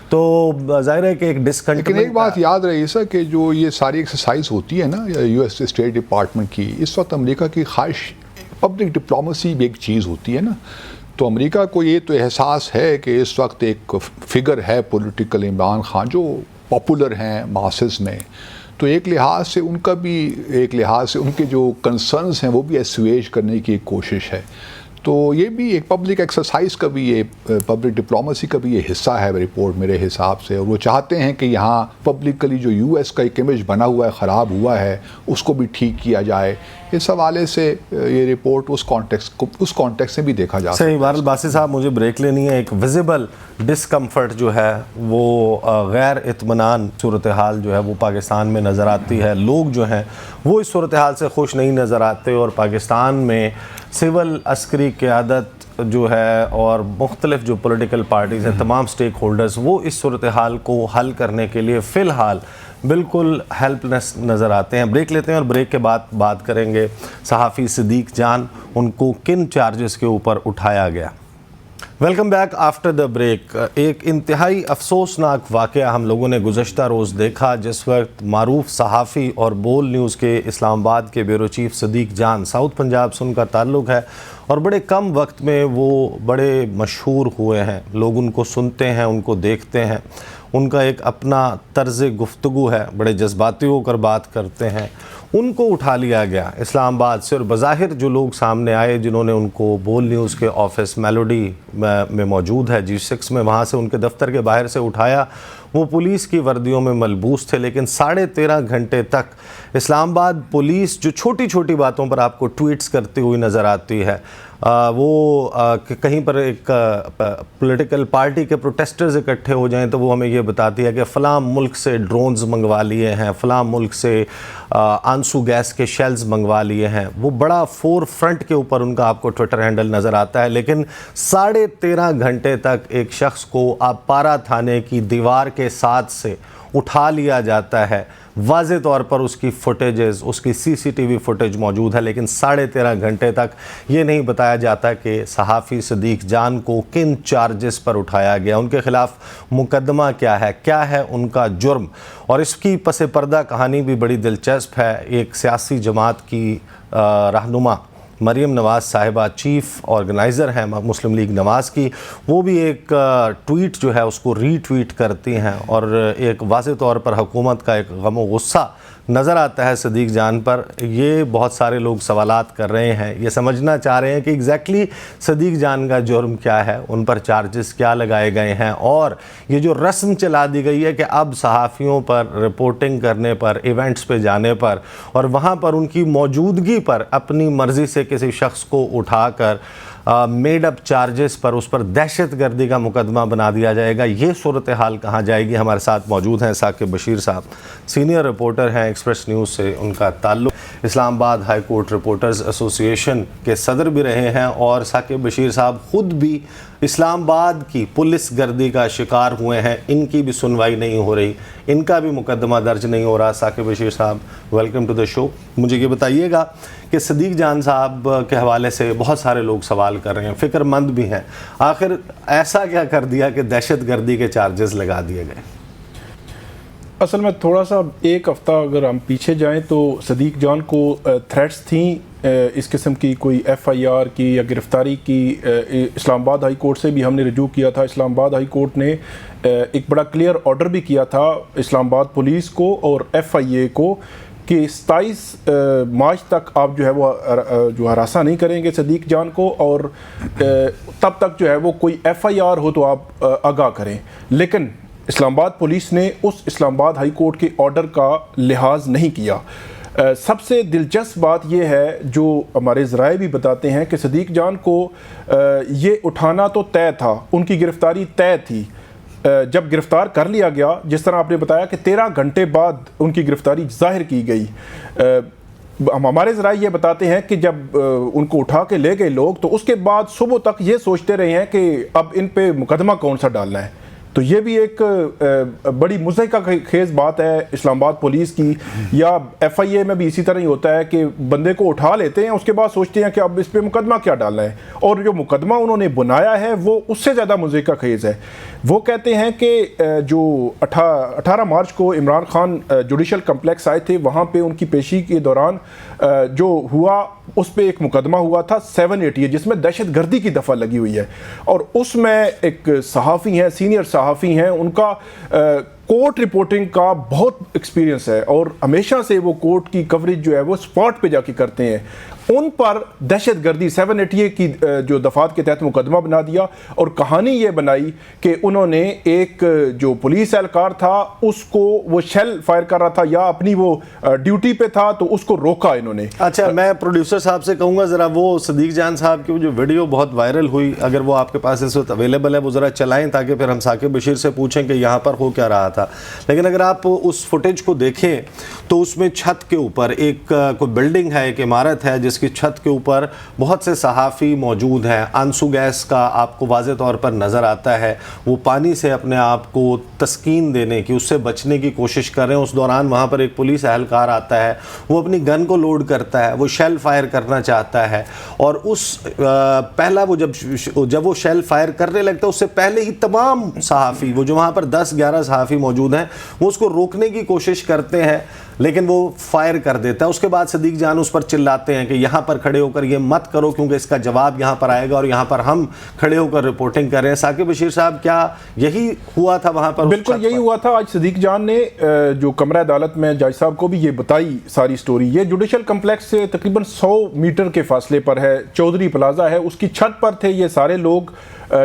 تو ظاہر ہے کہ ایک ڈسکنٹمنٹ. لیکن ایک بات یاد رہی سر کہ جو یہ ساری ایکسرسائز ہوتی ہے نا یو ایس اسٹیٹ ڈپارٹمنٹ کی، اس وقت امریکہ کی خواہش، پبلک ڈپلومیسی بھی ایک چیز ہوتی ہے نا، تو امریکہ کو یہ تو احساس ہے کہ اس وقت ایک فگر ہے پولیٹیکل عمران خان جو پاپولر ہیں ماسز میں، تو ایک لحاظ سے ان کا بھی، ایک لحاظ سے ان کے جو کنسرنز ہیں وہ بھی ایسویج کرنے کی ایک کوشش ہے. تو یہ بھی ایک پبلک ایکسرسائز کا بھی، یہ پبلک ڈپلومیسی کا بھی یہ حصہ ہے رپورٹ میرے حساب سے. اور وہ چاہتے ہیں کہ یہاں پبلکلی جو یو ایس کا ایک امیج بنا ہوا ہے، خراب ہوا ہے، اس کو بھی ٹھیک کیا جائے. اس حوالے سے یہ رپورٹ اس کانٹیکس سے بھی دیکھا جا سکتا ہے. صحیح. بہرحال باسی صاحب مجھے بریک لینی ہے. ایک ویزیبل ڈسکمفرٹ جو ہے وہ غیر اطمینان صورتحال جو ہے وہ پاکستان میں نظر آتی ہے. لوگ جو ہیں وہ اس صورتحال سے خوش نہیں نظر آتے. اور پاکستان میں سول عسکری قیادت جو ہے اور مختلف جو پولیٹیکل پارٹیز ہیں، تمام سٹیک ہولڈرز، وہ اس صورتحال کو حل کرنے کے لیے فی الحال بالکل ہیلپ لیس نظر آتے ہیں. بریک لیتے ہیں اور بریک کے بعد بات کریں گے صحافی صدیق جان، ان کو کن چارجز کے اوپر اٹھایا گیا. Welcome back after the break. ایک انتہائی افسوسناک واقعہ ہم لوگوں نے گزشتہ روز دیکھا جس وقت معروف صحافی اور بول نیوز کے اسلام آباد کے بیورو چیف صدیق جان، ساؤتھ پنجاب سے ان کا تعلق ہے اور بڑے کم وقت میں وہ بڑے مشہور ہوئے ہیں. لوگ ان کو سنتے ہیں، ان کو دیکھتے ہیں. ان کا ایک اپنا طرز گفتگو ہے، بڑے جذباتی ہو کر بات کرتے ہیں. ان کو اٹھا لیا گیا اسلام آباد سے. اور بظاہر جو لوگ سامنے آئے جنہوں نے ان کو بول نیوز کے آفس میلوڈی میں موجود ہے G6 میں، وہاں سے ان کے دفتر کے باہر سے اٹھایا، وہ پولیس کی وردیوں میں ملبوس تھے. لیکن 13.5 گھنٹے تک اسلام آباد پولیس جو چھوٹی چھوٹی باتوں پر آپ کو ٹویٹس کرتی ہوئی نظر آتی ہے، وہ کہیں پر ایک پولیٹیکل پارٹی کے پروٹیسٹرز اکٹھے ہو جائیں تو وہ ہمیں یہ بتاتی ہے کہ فلاں ملک سے ڈرونز منگوا لیے ہیں، فلاں ملک سے آنسو گیس کے شیلز منگوا لیے ہیں. وہ بڑا فور فرنٹ کے اوپر ان کا آپ کو ٹویٹر ہینڈل نظر آتا ہے. لیکن 13.5 گھنٹے تک ایک شخص کو آپ پارا تھانے کی دیوار کے ساتھ سے اٹھا لیا جاتا ہے. واضح طور پر اس کی فوٹیجز، اس کی CCTV فوٹیج موجود ہے. لیکن 13.5 گھنٹے تک یہ نہیں بتایا جاتا کہ صحافی صدیق جان کو کن چارجز پر اٹھایا گیا، ان کے خلاف مقدمہ کیا ہے ان کا جرم. اور اس کی پس پردہ کہانی بھی بڑی دلچسپ ہے. ایک سیاسی جماعت کی رہنما مریم نواز صاحبہ، چیف آرگنائزر ہیں مسلم لیگ نواز کی، وہ بھی ایک ٹویٹ جو ہے اس کو ری ٹویٹ کرتی ہیں اور ایک واضح طور پر حکومت کا ایک غم و غصہ نظر آتا ہے صدیق جان پر. یہ بہت سارے لوگ سوالات کر رہے ہیں، یہ سمجھنا چاہ رہے ہیں کہ ایگزیکٹلی صدیق جان کا جرم کیا ہے، ان پر چارجز کیا لگائے گئے ہیں. اور یہ جو رسم چلا دی گئی ہے کہ اب صحافیوں پر رپورٹنگ کرنے پر، ایونٹس پہ جانے پر اور وہاں پر ان کی موجودگی پر اپنی مرضی سے کسی شخص کو اٹھا کر میڈ اپ چارجز پر اس پر دہشت گردی کا مقدمہ بنا دیا جائے گا، یہ صورتحال کہاں جائے گی. ہمارے ساتھ موجود ہیں ثاقب بشیر صاحب، سینئر رپورٹر ہیں ایکسپریس نیوز سے، ان کا تعلق اسلام آباد ہائی کورٹ رپورٹرز ایسوسی ایشن کے صدر بھی رہے ہیں. اور ثاقب بشیر صاحب خود بھی اسلام آباد کی پولیس گردی کا شکار ہوئے ہیں، ان کی بھی سنوائی نہیں ہو رہی، ان کا بھی مقدمہ درج نہیں ہو رہا. ثاقب بشیر صاحب ویلکم ٹو دا شو. مجھے یہ بتائیے گا کہ صدیق جان صاحب کے حوالے سے بہت سارے لوگ سوال کر رہے ہیں، فکر مند بھی ہیں، آخر ایسا کیا کر دیا کہ دہشت گردی کے چارجز لگا دیے گئے؟ اصل میں تھوڑا سا ایک ہفتہ اگر ہم پیچھے جائیں تو صدیق جان کو تھریٹس تھیں اس قسم کی، کوئی ایف آئی آر کی یا گرفتاری کی. اسلام آباد ہائی کورٹ سے بھی ہم نے رجوع کیا تھا. اسلام آباد ہائی کورٹ نے ایک بڑا کلیئر آرڈر بھی کیا تھا اسلام آباد پولیس کو اور ایف آئی اے کو کہ 27 مارچ تک آپ جو ہے وہ جو ہراساں نہیں کریں گے صدیق جان کو، اور تب تک جو ہے وہ کوئی ایف آئی آر ہو تو آپ آگاہ کریں. لیکن اسلام آباد پولیس نے اس اسلام آباد ہائی کورٹ کے آرڈر کا لحاظ نہیں کیا. سب سے دلچسپ بات یہ ہے جو ہمارے ذرائع بھی بتاتے ہیں کہ صدیق جان کو یہ اٹھانا تو طے تھا، ان کی گرفتاری طے تھی. جب گرفتار کر لیا گیا، جس طرح آپ نے بتایا کہ 13 گھنٹے بعد ان کی گرفتاری ظاہر کی گئی، ہمارے ذرائع یہ بتاتے ہیں کہ جب ان کو اٹھا کے لے گئے لوگ تو اس کے بعد صبح تک یہ سوچتے رہے ہیں کہ اب ان پہ مقدمہ کون سا ڈالنا ہے. تو یہ بھی ایک بڑی مضحکہ خیز بات ہے اسلام آباد پولیس کی. یا ایف آئی اے میں بھی اسی طرح ہی ہوتا ہے کہ بندے کو اٹھا لیتے ہیں، اس کے بعد سوچتے ہیں کہ اب اس پہ مقدمہ کیا ڈالنا ہے، اور جو مقدمہ انہوں نے بنایا ہے وہ اس سے زیادہ مضحکہ خیز ہے. وہ کہتے ہیں کہ جو 18 مارچ کو عمران خان جوڈیشل کمپلیکس آئے تھے، وہاں پہ ان کی پیشی کے دوران جو ہوا اس پہ ایک مقدمہ ہوا تھا 780 جس میں دہشت گردی کی دفعہ لگی ہوئی ہے. اور اس میں ایک صحافی ہیں، سینئر صحافی ہیں، ان کا کورٹ رپورٹنگ کا بہت ایکسپیرینس ہے اور ہمیشہ سے وہ کورٹ کی کوریج جو ہے وہ سپاٹ پہ جا کے کرتے ہیں. ان پر دہشت گردی 780 کی جو دفعات کے تحت مقدمہ بنا دیا، اور کہانی یہ بنائی کہ انہوں نے ایک جو پولیس اہلکار تھا اس کو، وہ شیل فائر کر رہا تھا یا اپنی وہ ڈیوٹی پہ تھا تو اس کو روکا انہوں نے. اچھا، میں پروڈیوسر صاحب سے کہوں گا ذرا وہ صدیق جان صاحب کی جو ویڈیو بہت وائرل ہوئی، اگر وہ آپ کے پاس اس وقت اویلیبل ہے وہ ذرا چلائیں تاکہ پھر ہم ثاقب بشیر سے پوچھیں کہ یہاں پر ہو کیا رہا تھا. لیکن اگر آپ اس فوٹیج کو دیکھیں تو اس میں چھت کے اوپر ایک کوئی بلڈنگ ہے، ایک عمارت ہے جس کی چھت کے اوپر بہت سے صحافی موجود ہیں. آنسو گیس کا آپ کو واضح طور پر نظر آتا ہے، وہ پانی سے اپنے آپ کو تسکین دینے کی، اس سے بچنے کی کوشش کر رہے ہیں. اس دوران وہاں پر ایک پولیس اہلکار آتا ہے، وہ اپنی گن کو لوڈ کرتا ہے، وہ شیل فائر کرنا چاہتا ہے، اور اس پہلا وہ جب وہ شیل فائر کرنے لگتا ہے اس سے پہلے ہی تمام صحافی، وہ جو وہاں پر 10-11 صحافی موجود ہیں، وہ اس کو روکنے کی کوشش کرتے ہیں لیکن وہ فائر کر دیتا ہے. اس کے بعد صدیق جان اس پر چلاتے ہیں کہ یہاں پر کھڑے ہو کر یہ مت کرو کیونکہ اس کا جواب یہاں پر آئے گا، اور یہاں پر ہم کھڑے ہو کر رپورٹنگ کر رہے ہیں. ثاقب بشیر صاحب، کیا یہی ہوا تھا وہاں پر؟ بالکل یہی ہوا تھا. آج صدیق جان نے جو کمرہ عدالت میں جج صاحب کو بھی یہ بتائی ساری سٹوری. یہ جوڈیشل کمپلیکس سے تقریباً 100 میٹر کے فاصلے پر ہے، چودھری پلازا ہے، اس کی چھت پر تھے یہ سارے لوگ.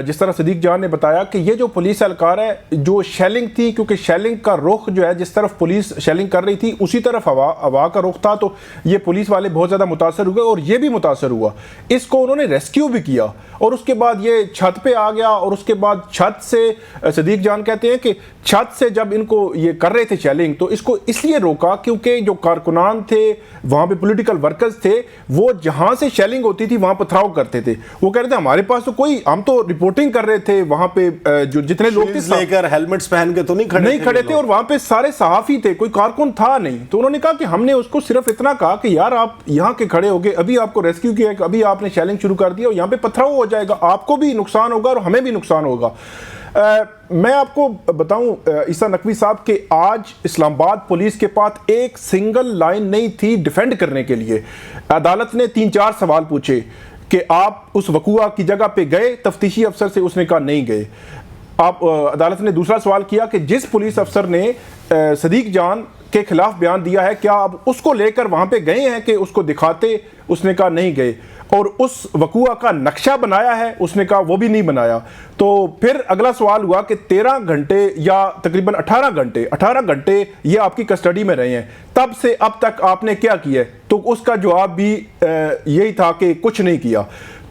جس طرح صدیق جان نے بتایا کہ یہ جو پولیس اہلکار ہے، جو شیلنگ تھی، کیونکہ شیلنگ کا رخ جو ہے جس طرف پولیس شیلنگ کر رہی تھی اسی طرف ہوا کا رخ تھا، تو یہ پولیس والے بہت زیادہ متاثر ہوئے اور یہ بھی متاثر ہوا. اس کو انہوں نے ریسکیو بھی کیا اور اس کے بعد یہ چھت پہ آ گیا. اور اس کے بعد چھت سے صدیق جان کہتے ہیں کہ چھت سے جب ان کو یہ کر رہے تھے شیلنگ تو اس کو اس لیے روکا کیونکہ جو کارکنان تھے وہاں پہ، پولیٹیکل ورکرز تھے، وہ جہاں سے شیلنگ ہوتی تھی وہاں پتھراؤ کرتے تھے. وہ کہہ رہے تھے ہمارے پاس تو کوئی، ہم تو رپورٹنگ کر رہے تھے وہاں پہ، جو جتنے لوگ تھے لے کر ہیلمٹس پہن کے تو نہیں کھڑے تھے، اور وہاں پہ سارے صحافی تھے، کوئی کارکن تھا نہیں. تو انہوں نے کہا کہ ہم نے اس کو صرف اتنا کہا کہ یار آپ یہاں کے کھڑے ہو گئے، ابھی آپ کو ریسکیو کیا ہے، ابھی آپ نے شیلنگ شروع کر دیا اور یہاں پہ پتھراؤ ہو جائے گا، آپ کو بھی نقصان ہوگا اور ہمیں بھی نقصان ہوگا. میں آپ کو بتاؤں عیسیٰ نقوی صاحب کہ آج اسلام آباد پولیس کے پاس ایک سنگل لائن نہیں تھی ڈیفینڈ کرنے کے لیے. عدالت نے 3-4 سوال پوچھے کہ آپ اس وقوعہ کی جگہ پہ گئے تفتیشی افسر سے، اس نے کہا نہیں گئے. عدالت نے دوسرا سوال کیا کہ جس پولیس افسر نے صدیق جان کے خلاف بیان دیا ہے کیا آپ اس کو لے کر وہاں پہ گئے ہیں کہ اس کو دکھاتے؟ اس نے کہا نہیں گئے. اور اس وقوعہ کا نقشہ بنایا ہے؟ اس نے کہا وہ بھی نہیں بنایا. تو پھر اگلا سوال ہوا کہ 13 گھنٹے یا تقریباً 18 گھنٹے یہ آپ کی کسٹڈی میں رہے ہیں، تب سے اب تک آپ نے کیا کیا ہے؟ تو اس کا جواب بھی یہی تھا کہ کچھ نہیں کیا.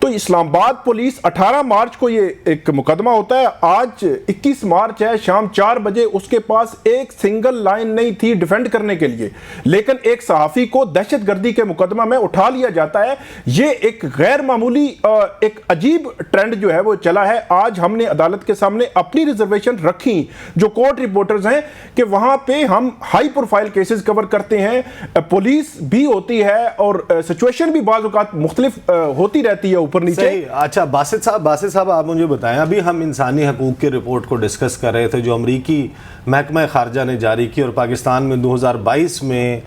تو اسلام آباد پولیس 18 مارچ کو یہ ایک مقدمہ ہوتا ہے، آج 21 مارچ ہے، شام 4 بجے اس کے پاس ایک سنگل لائن نہیں تھی ڈیفینڈ کرنے کے لیے، لیکن ایک صحافی کو دہشت گردی کے مقدمہ میں اٹھا لیا جاتا ہے. یہ ایک غیر معمولی ایک عجیب ٹرینڈ جو ہے وہ چلا ہے. آج ہم نے عدالت کے سامنے اپنی ریزرویشن رکھی جو کورٹ رپورٹرز ہیں کہ وہاں پہ ہم ہائی پروفائل کیسز کور کرتے ہیں, پولیس بھی ہوتی ہے اور سچویشن بھی بعض اوقات مختلف ہوتی رہتی ہے اوپر نیچے. اچھا باسط صاحب آپ مجھے بتائیں, ابھی ہم انسانی حقوق کی رپورٹ کو ڈسکس کر رہے تھے جو امریکی محکمہ خارجہ نے جاری کی, اور پاکستان میں 2022 میں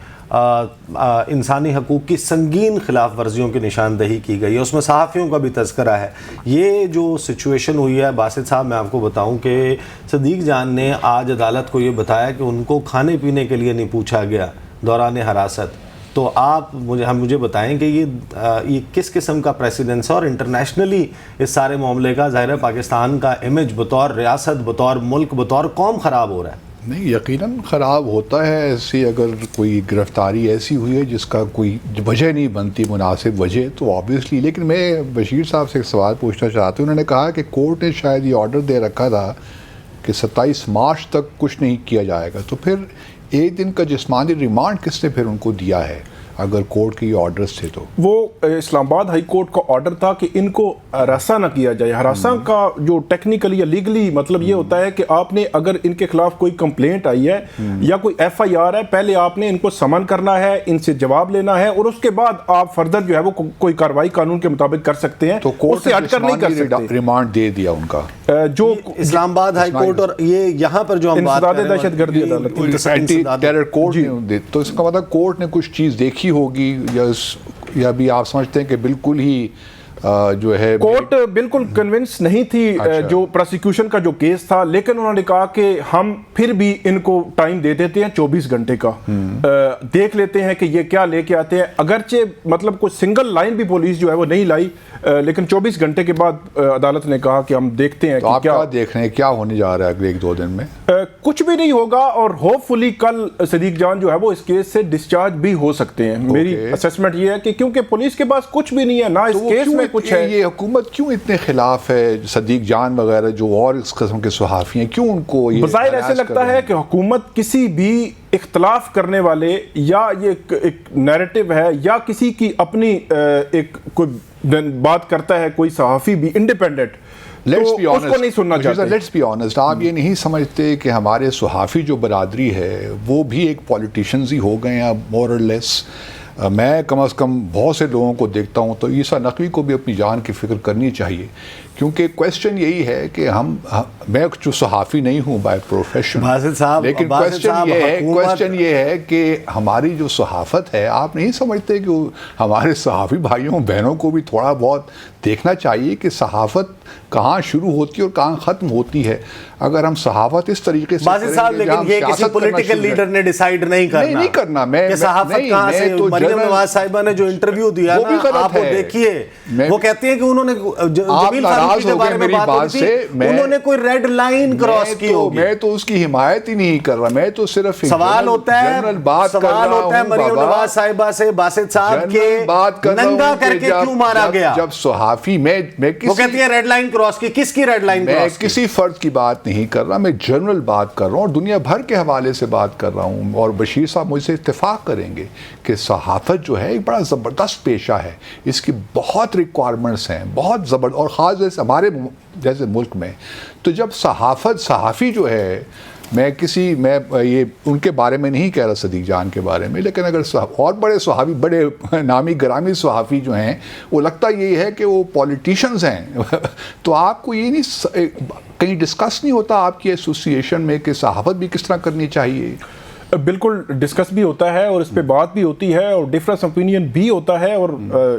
انسانی حقوق کی سنگین خلاف ورزیوں کی نشاندہی کی گئی ہے, اس میں صحافیوں کا بھی تذکرہ ہے. یہ جو سچویشن ہوئی ہے باسط صاحب, میں آپ کو بتاؤں کہ صدیق جان نے آج عدالت کو یہ بتایا کہ ان کو کھانے پینے کے لیے نہیں پوچھا گیا دوران حراست. تو آپ مجھے بتائیں کہ یہ کس قسم کا پریسیڈنس ہے, اور انٹرنیشنلی اس سارے معاملے کا ظاہر ہے پاکستان کا امیج بطور ریاست, بطور ملک, بطور قوم خراب ہو رہا ہے. نہیں, یقیناً خراب ہوتا ہے. ایسی اگر کوئی گرفتاری ایسی ہوئی ہے جس کا کوئی وجہ نہیں بنتی, مناسب وجہ, تو آبویسلی. لیکن میں بشیر صاحب سے ایک سوال پوچھنا چاہتا ہوں. انہوں نے کہا کہ کورٹ نے شاید یہ آرڈر دے رکھا تھا کہ 27 مارچ تک کچھ نہیں کیا جائے گا, تو پھر ایک دن کا جسمانی ریمانڈ کس نے پھر ان کو دیا ہے اگر کورٹ کے یہ آرڈرز تھے؟ تو وہ اسلام آباد ہائی کورٹ کا آرڈر تھا کہ ان کو ہراساں نہ کیا جائے. ہراساں کا جو ٹیکنیکلی یا لیگلی مطلب یہ ہوتا ہے کہ آپ نے اگر ان کے خلاف کوئی کمپلینٹ آئی ہے یا کوئی ایف آئی آر ہے, پہلے آپ نے ان کو سمن کرنا ہے, ان سے جواب لینا ہے, اور اس کے بعد آپ فردر جو ہے وہ کوئی کارروائی قانون کے مطابق کر سکتے ہیں. تو کورٹ سے ہٹ کر نہیں کر سکتے, ریمانڈ دے دیا ان کا جو اسلام آباد ہائی کورٹ, اور یہ یہاں پر جو ہم بات کر رہے ہیں دہشت گردی عدالت اینٹی ٹیرر کورٹ نے, تو اس کا مطلب کورٹ نے کچھ چیز دیکھی ہوگی, یا بھی آپ سمجھتے ہیں کہ بالکل ہی جو ہے کورٹ بالکل کنونس نہیں تھی جو پروسیکیوشن کا جو کیس تھا, لیکن انہوں نے کہا کہ ہم پھر بھی ان کو ٹائم دے دیتے ہیں 24 گھنٹے کا, دیکھ لیتے ہیں کہ یہ کیا لے کے آتے ہیں. اگرچہ مطلب کوئی سنگل لائن بھی پولیس جو ہے وہ نہیں لائی, لیکن 24 گھنٹے کے بعد عدالت نے کہا کہ ہم دیکھتے ہیں کہ کیا دیکھ رہے ہیں, کیا ہونے جا رہا ہے اگلے 1-2 دن میں. کچھ بھی نہیں ہوگا, اور ہوپ فلی کل صدیق جان جو ہے وہ اس کیس سے ڈسچارج بھی ہو سکتے ہیں. میری اسیسمنٹ یہ ہے کہ کیونکہ پولیس کے پاس کچھ بھی نہیں ہے, نہ اس کیس میں کچھ ہے. یہ حکومت کیوں اتنے خلاف ہے صدیق جان وغیرہ جو اور اس قسم کے صحافی ہیں, کیوں ان کو یہ بظاہر ایسے لگتا ہے کہ حکومت کسی بھی اختلاف کرنے والے, یا یہ ایک نیریٹو ہے, یا کسی کی اپنی ایک کوئی بات کرتا ہے کوئی صحافی بھی انڈیپینڈنٹ, لیٹس بی اس کو نہیں سننا چاہتے. لیٹس بی آنیسٹ, آپ یہ نہیں سمجھتے کہ ہمارے صحافی جو برادری ہے وہ بھی ایک پولیٹیشینز ہی ہو گئے ہیں مور اور لیس. میں کم از کم بہت سے لوگوں کو دیکھتا ہوں, تو عیسیٰ نقوی کو بھی اپنی جان کی فکر کرنی چاہیے, کیونکہ کویسچن یہی ہے کہ میں جو صحافی نہیں ہوں بائی پروفیشن, لیکن کویسچن یہ ہے کہ ہماری جو صحافت ہے, آپ نہیں سمجھتے کہ ہمارے صحافی بھائیوں بہنوں کو بھی تھوڑا بہت دیکھنا چاہیے کہ صحافت کہاں شروع ہوتی ہے اور کہاں ختم ہوتی ہے. اگر ہم صحافت اس طریقے سے لیکن یہ کسی پولیٹیکل لیڈر نے ڈیسائیڈ نہیں کرنا کہ صحافت کہاں سے. مریم نواز صاحبہ نے جو انٹرویو دیا نا, آپ وہ دیکھیے, وہ کہتی ہیں کہ انہوں نے جمیل فاروقی کے بارے میں بات ہوئی تھی, انہوں نے کوئی ریڈ لائن کراس کی ہوگی. میں تو اس کی حمایت ہی نہیں کر رہا, میں تو صرف سوال ہوتا ہے مریم نواز صاحبہ سے, باسط صاحب کے ننگا کر کے کیوں مارا گیا. جب صحافی, میں وہ کہتی ہے ریڈ لائن کراس کی, کس کی ریڈ لائن کراس کی؟ میں کسی فرد کی بات نہیں کر رہا, میں جنرل بات کر رہا ہوں, اور دنیا بھر کے حوالے سے بات کر رہا ہوں. اور بشیر صاحب مجھ سے اتفاق کریں گے کہ صحافت جو ہے ایک بڑا زبردست پیشہ ہے, اس کی بہت ریکوائرمنٹس ہیں, بہت زبردست, اور خاص جیسے ہمارے جیسے ملک میں. تو جب صحافی جو ہے, میں یہ ان کے بارے میں نہیں کہہ رہا, صدیق جان کے بارے میں, لیکن اگر اور بڑے صحافی, بڑے نامی گرامی صحافی جو ہیں, وہ لگتا یہی ہے کہ وہ پولیٹیشنز ہیں. تو آپ کو یہ نہیں کہیں ڈسکس نہیں ہوتا آپ کی ایسوسیشن میں کہ صحافت بھی کس طرح کرنی چاہیے؟ بالکل ڈسکس بھی ہوتا ہے, اور اس پہ بات بھی ہوتی ہے, اور ڈفرنس اوپینین بھی ہوتا ہے, اور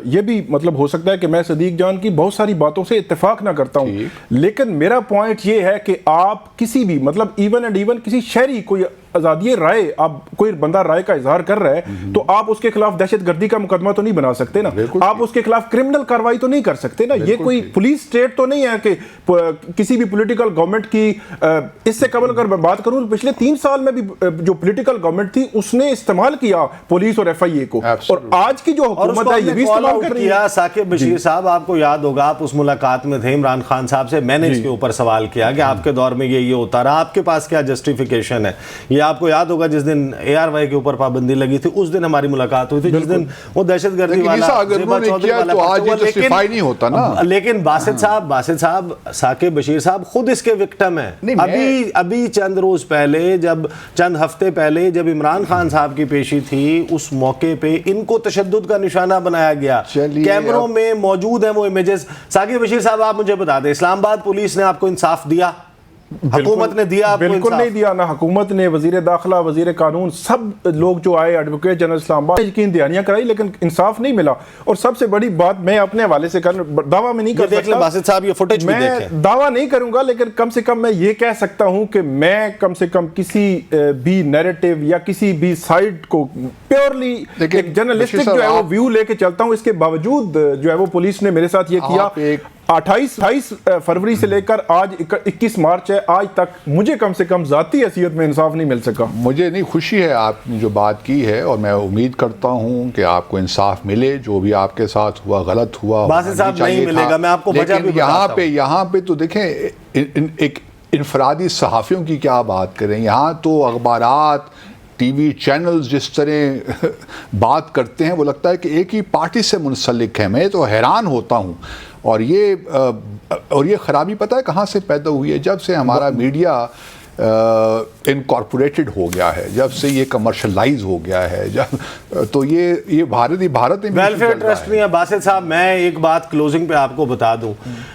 یہ بھی مطلب ہو سکتا ہے کہ میں صدیق جان کی بہت ساری باتوں سے اتفاق نہ کرتا ہوں, لیکن میرا پوائنٹ یہ ہے کہ آپ کسی بھی مطلب ایون کسی شہری کوئی آزادی رائے, آپ کوئی بندہ رائے کا اظہار کر رہا ہے, تو آپ اس کے خلاف دہشت گردی کا مقدمہ تو نہیں بنا سکتے نا, آپ اس کے خلاف کرمنل کارروائی تو نہیں کر سکتے نا. یہ کوئی پولیس اسٹیٹ تو نہیں ہے کہ کسی بھی پولیٹیکل گورنمنٹ کی. اس سے قبل اگر میں بات کروں, پچھلے 3 سال میں بھی جو پولیٹیکل گورنمنٹ تھی اس نے استعمال کیا پولیس اور ایف آئی اے کو, اور آج کی جو حکومت ہے یہ بھی استعمال کر رہی ہے. ثاقب بشیر صاحب, آپ کو یاد ہوگا, آپ اس ملاقات میں تھے عمران خان صاحب سے, میں نے اس کے اوپر سوال کیا کہ آپ کے دور میں یہ ہوتا رہا, آپ کے پاس کیا جسٹیفیکیشن ہے, یہ آپ کو یاد ہوگا جس دن ARY کے اوپر پابندی لگی تھی اس دن ہماری ملاقات ہوئی تھی، جس دن وہ دہشت گردی والا نہیں ہوتا نا. لیکن باسط صاحب ثاقب بشیر صاحب خود اس کے وکٹم ہیں. ابھی چند روز پہلے چند ہفتے پہلے جب عمران خان صاحب کی پیشی تھی اس موقع پہ ان کو تشدد کا نشانہ بنایا گیا. کیمروں میں موجود ہیں وہ امیجز. ثاقب بشیر صاحب آپ مجھے بتا دیں، اسلام آباد پولیس نے آپ کو انصاف دیا؟ حکومت نے دیا آپ کو بالکل انصاف؟ نہیں دیا. نہ حکومت نے، وزیر داخلہ، وزیر قانون، سب لوگ جو آئے، ایڈوکیٹ جنرل اسلام آباد، یقین دہانیاں کرائی لیکن انصاف نہیں ملا. اور سب سے بڑی بات میں اپنے حوالے سے دعویٰ میں نہیں کر سکتا، باسط صاحب یہ فوٹیج بھی میں دیکھیں، دعویٰ نہیں کروں گا، لیکن کم سے کم میں یہ کہہ سکتا ہوں کہ میں کم سے کم کسی بھی نیریٹو یا کسی بھی سائڈ کو پیورلی ایک جرنلسٹک جو ہے وہ ویو لے کے چلتا ہوں. اس کے باوجود جو ہے وہ پولیس نے میرے ساتھ یہ کیا. 28 فروری سے لے کر آج 21 مارچ ہے، آج تک مجھے کم سے کم ذاتی حیثیت میں انصاف نہیں مل سکا. مجھے نہیں خوشی ہے آپ نے جو بات کی ہے، اور میں امید کرتا ہوں کہ آپ کو انصاف ملے. جو بھی آپ کے ساتھ ہوا غلط ہوا، باسط صاحب نہیں ملے گا. میں آپ کو وجہ بھی بتاتا ہوں. یہاں پہ تو دیکھیں ایک انفرادی صحافیوں کی کیا بات کریں، یہاں تو اخبارات، ٹی وی چینلز جس طرح بات کرتے ہیں وہ لگتا ہے کہ ایک ہی پارٹی سے منسلک ہے. میں تو حیران ہوتا ہوں. اور یہ خرابی پتہ ہے کہاں سے پیدا ہوئی ہے؟ جب سے ہمارا میڈیا انکارپوریٹڈ ہو گیا ہے، جب سے یہ کمرشلائز ہو گیا ہے، تو یہ بھارت میں ویلفیئر ٹرسٹ نہیں ہے. باسط صاحب میں ایک بات کلوزنگ پہ آپ کو بتا دوں،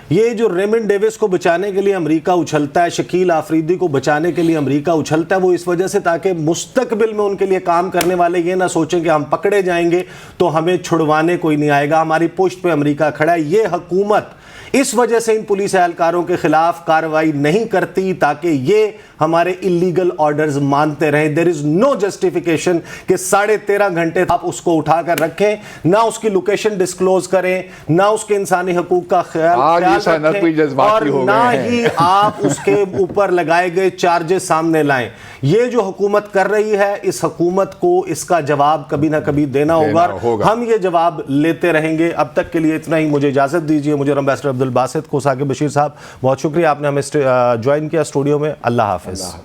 یہ جو ریمنڈ ڈیوس کو بچانے کے لیے امریکہ اچھلتا ہے، شکیل آفریدی کو بچانے کے لیے امریکہ اچھلتا ہے، وہ اس وجہ سے تاکہ مستقبل میں ان کے لیے کام کرنے والے یہ نہ سوچیں کہ ہم پکڑے جائیں گے تو ہمیں چھڑوانے کوئی نہیں آئے گا. ہماری پشت پہ امریکہ کھڑا ہے. یہ حکومت اس وجہ سے ان پولیس اہلکاروں کے خلاف کارروائی نہیں کرتی تاکہ یہ ہمارے اللیگل آرڈرز مانتے رہیں. دیر از نو جسٹیفیکیشن کہ 13.5 گھنٹے آپ اس کو اٹھا کر رکھیں، نہ اس کی لوکیشن ڈسکلوز کریں، نہ اس کے انسانی حقوق کا خیال رکھیں، اور نہ ہی آپ اس کے اوپر لگائے گئے چارجز سامنے لائیں. یہ جو حکومت کر رہی ہے، اس حکومت کو اس کا جواب کبھی نہ کبھی دینا ہوگا. ہم یہ جواب لیتے رہیں گے. اب تک کے لیے اتنا ہی. مجھے اجازت دیجیے. مجھے ایمبیسڈر عبدالباسط کو. ثاقب بشیر صاحب بہت شکریہ، آپ نے ہمیں جوائن کیا اسٹوڈیو میں. اللہ حافظ.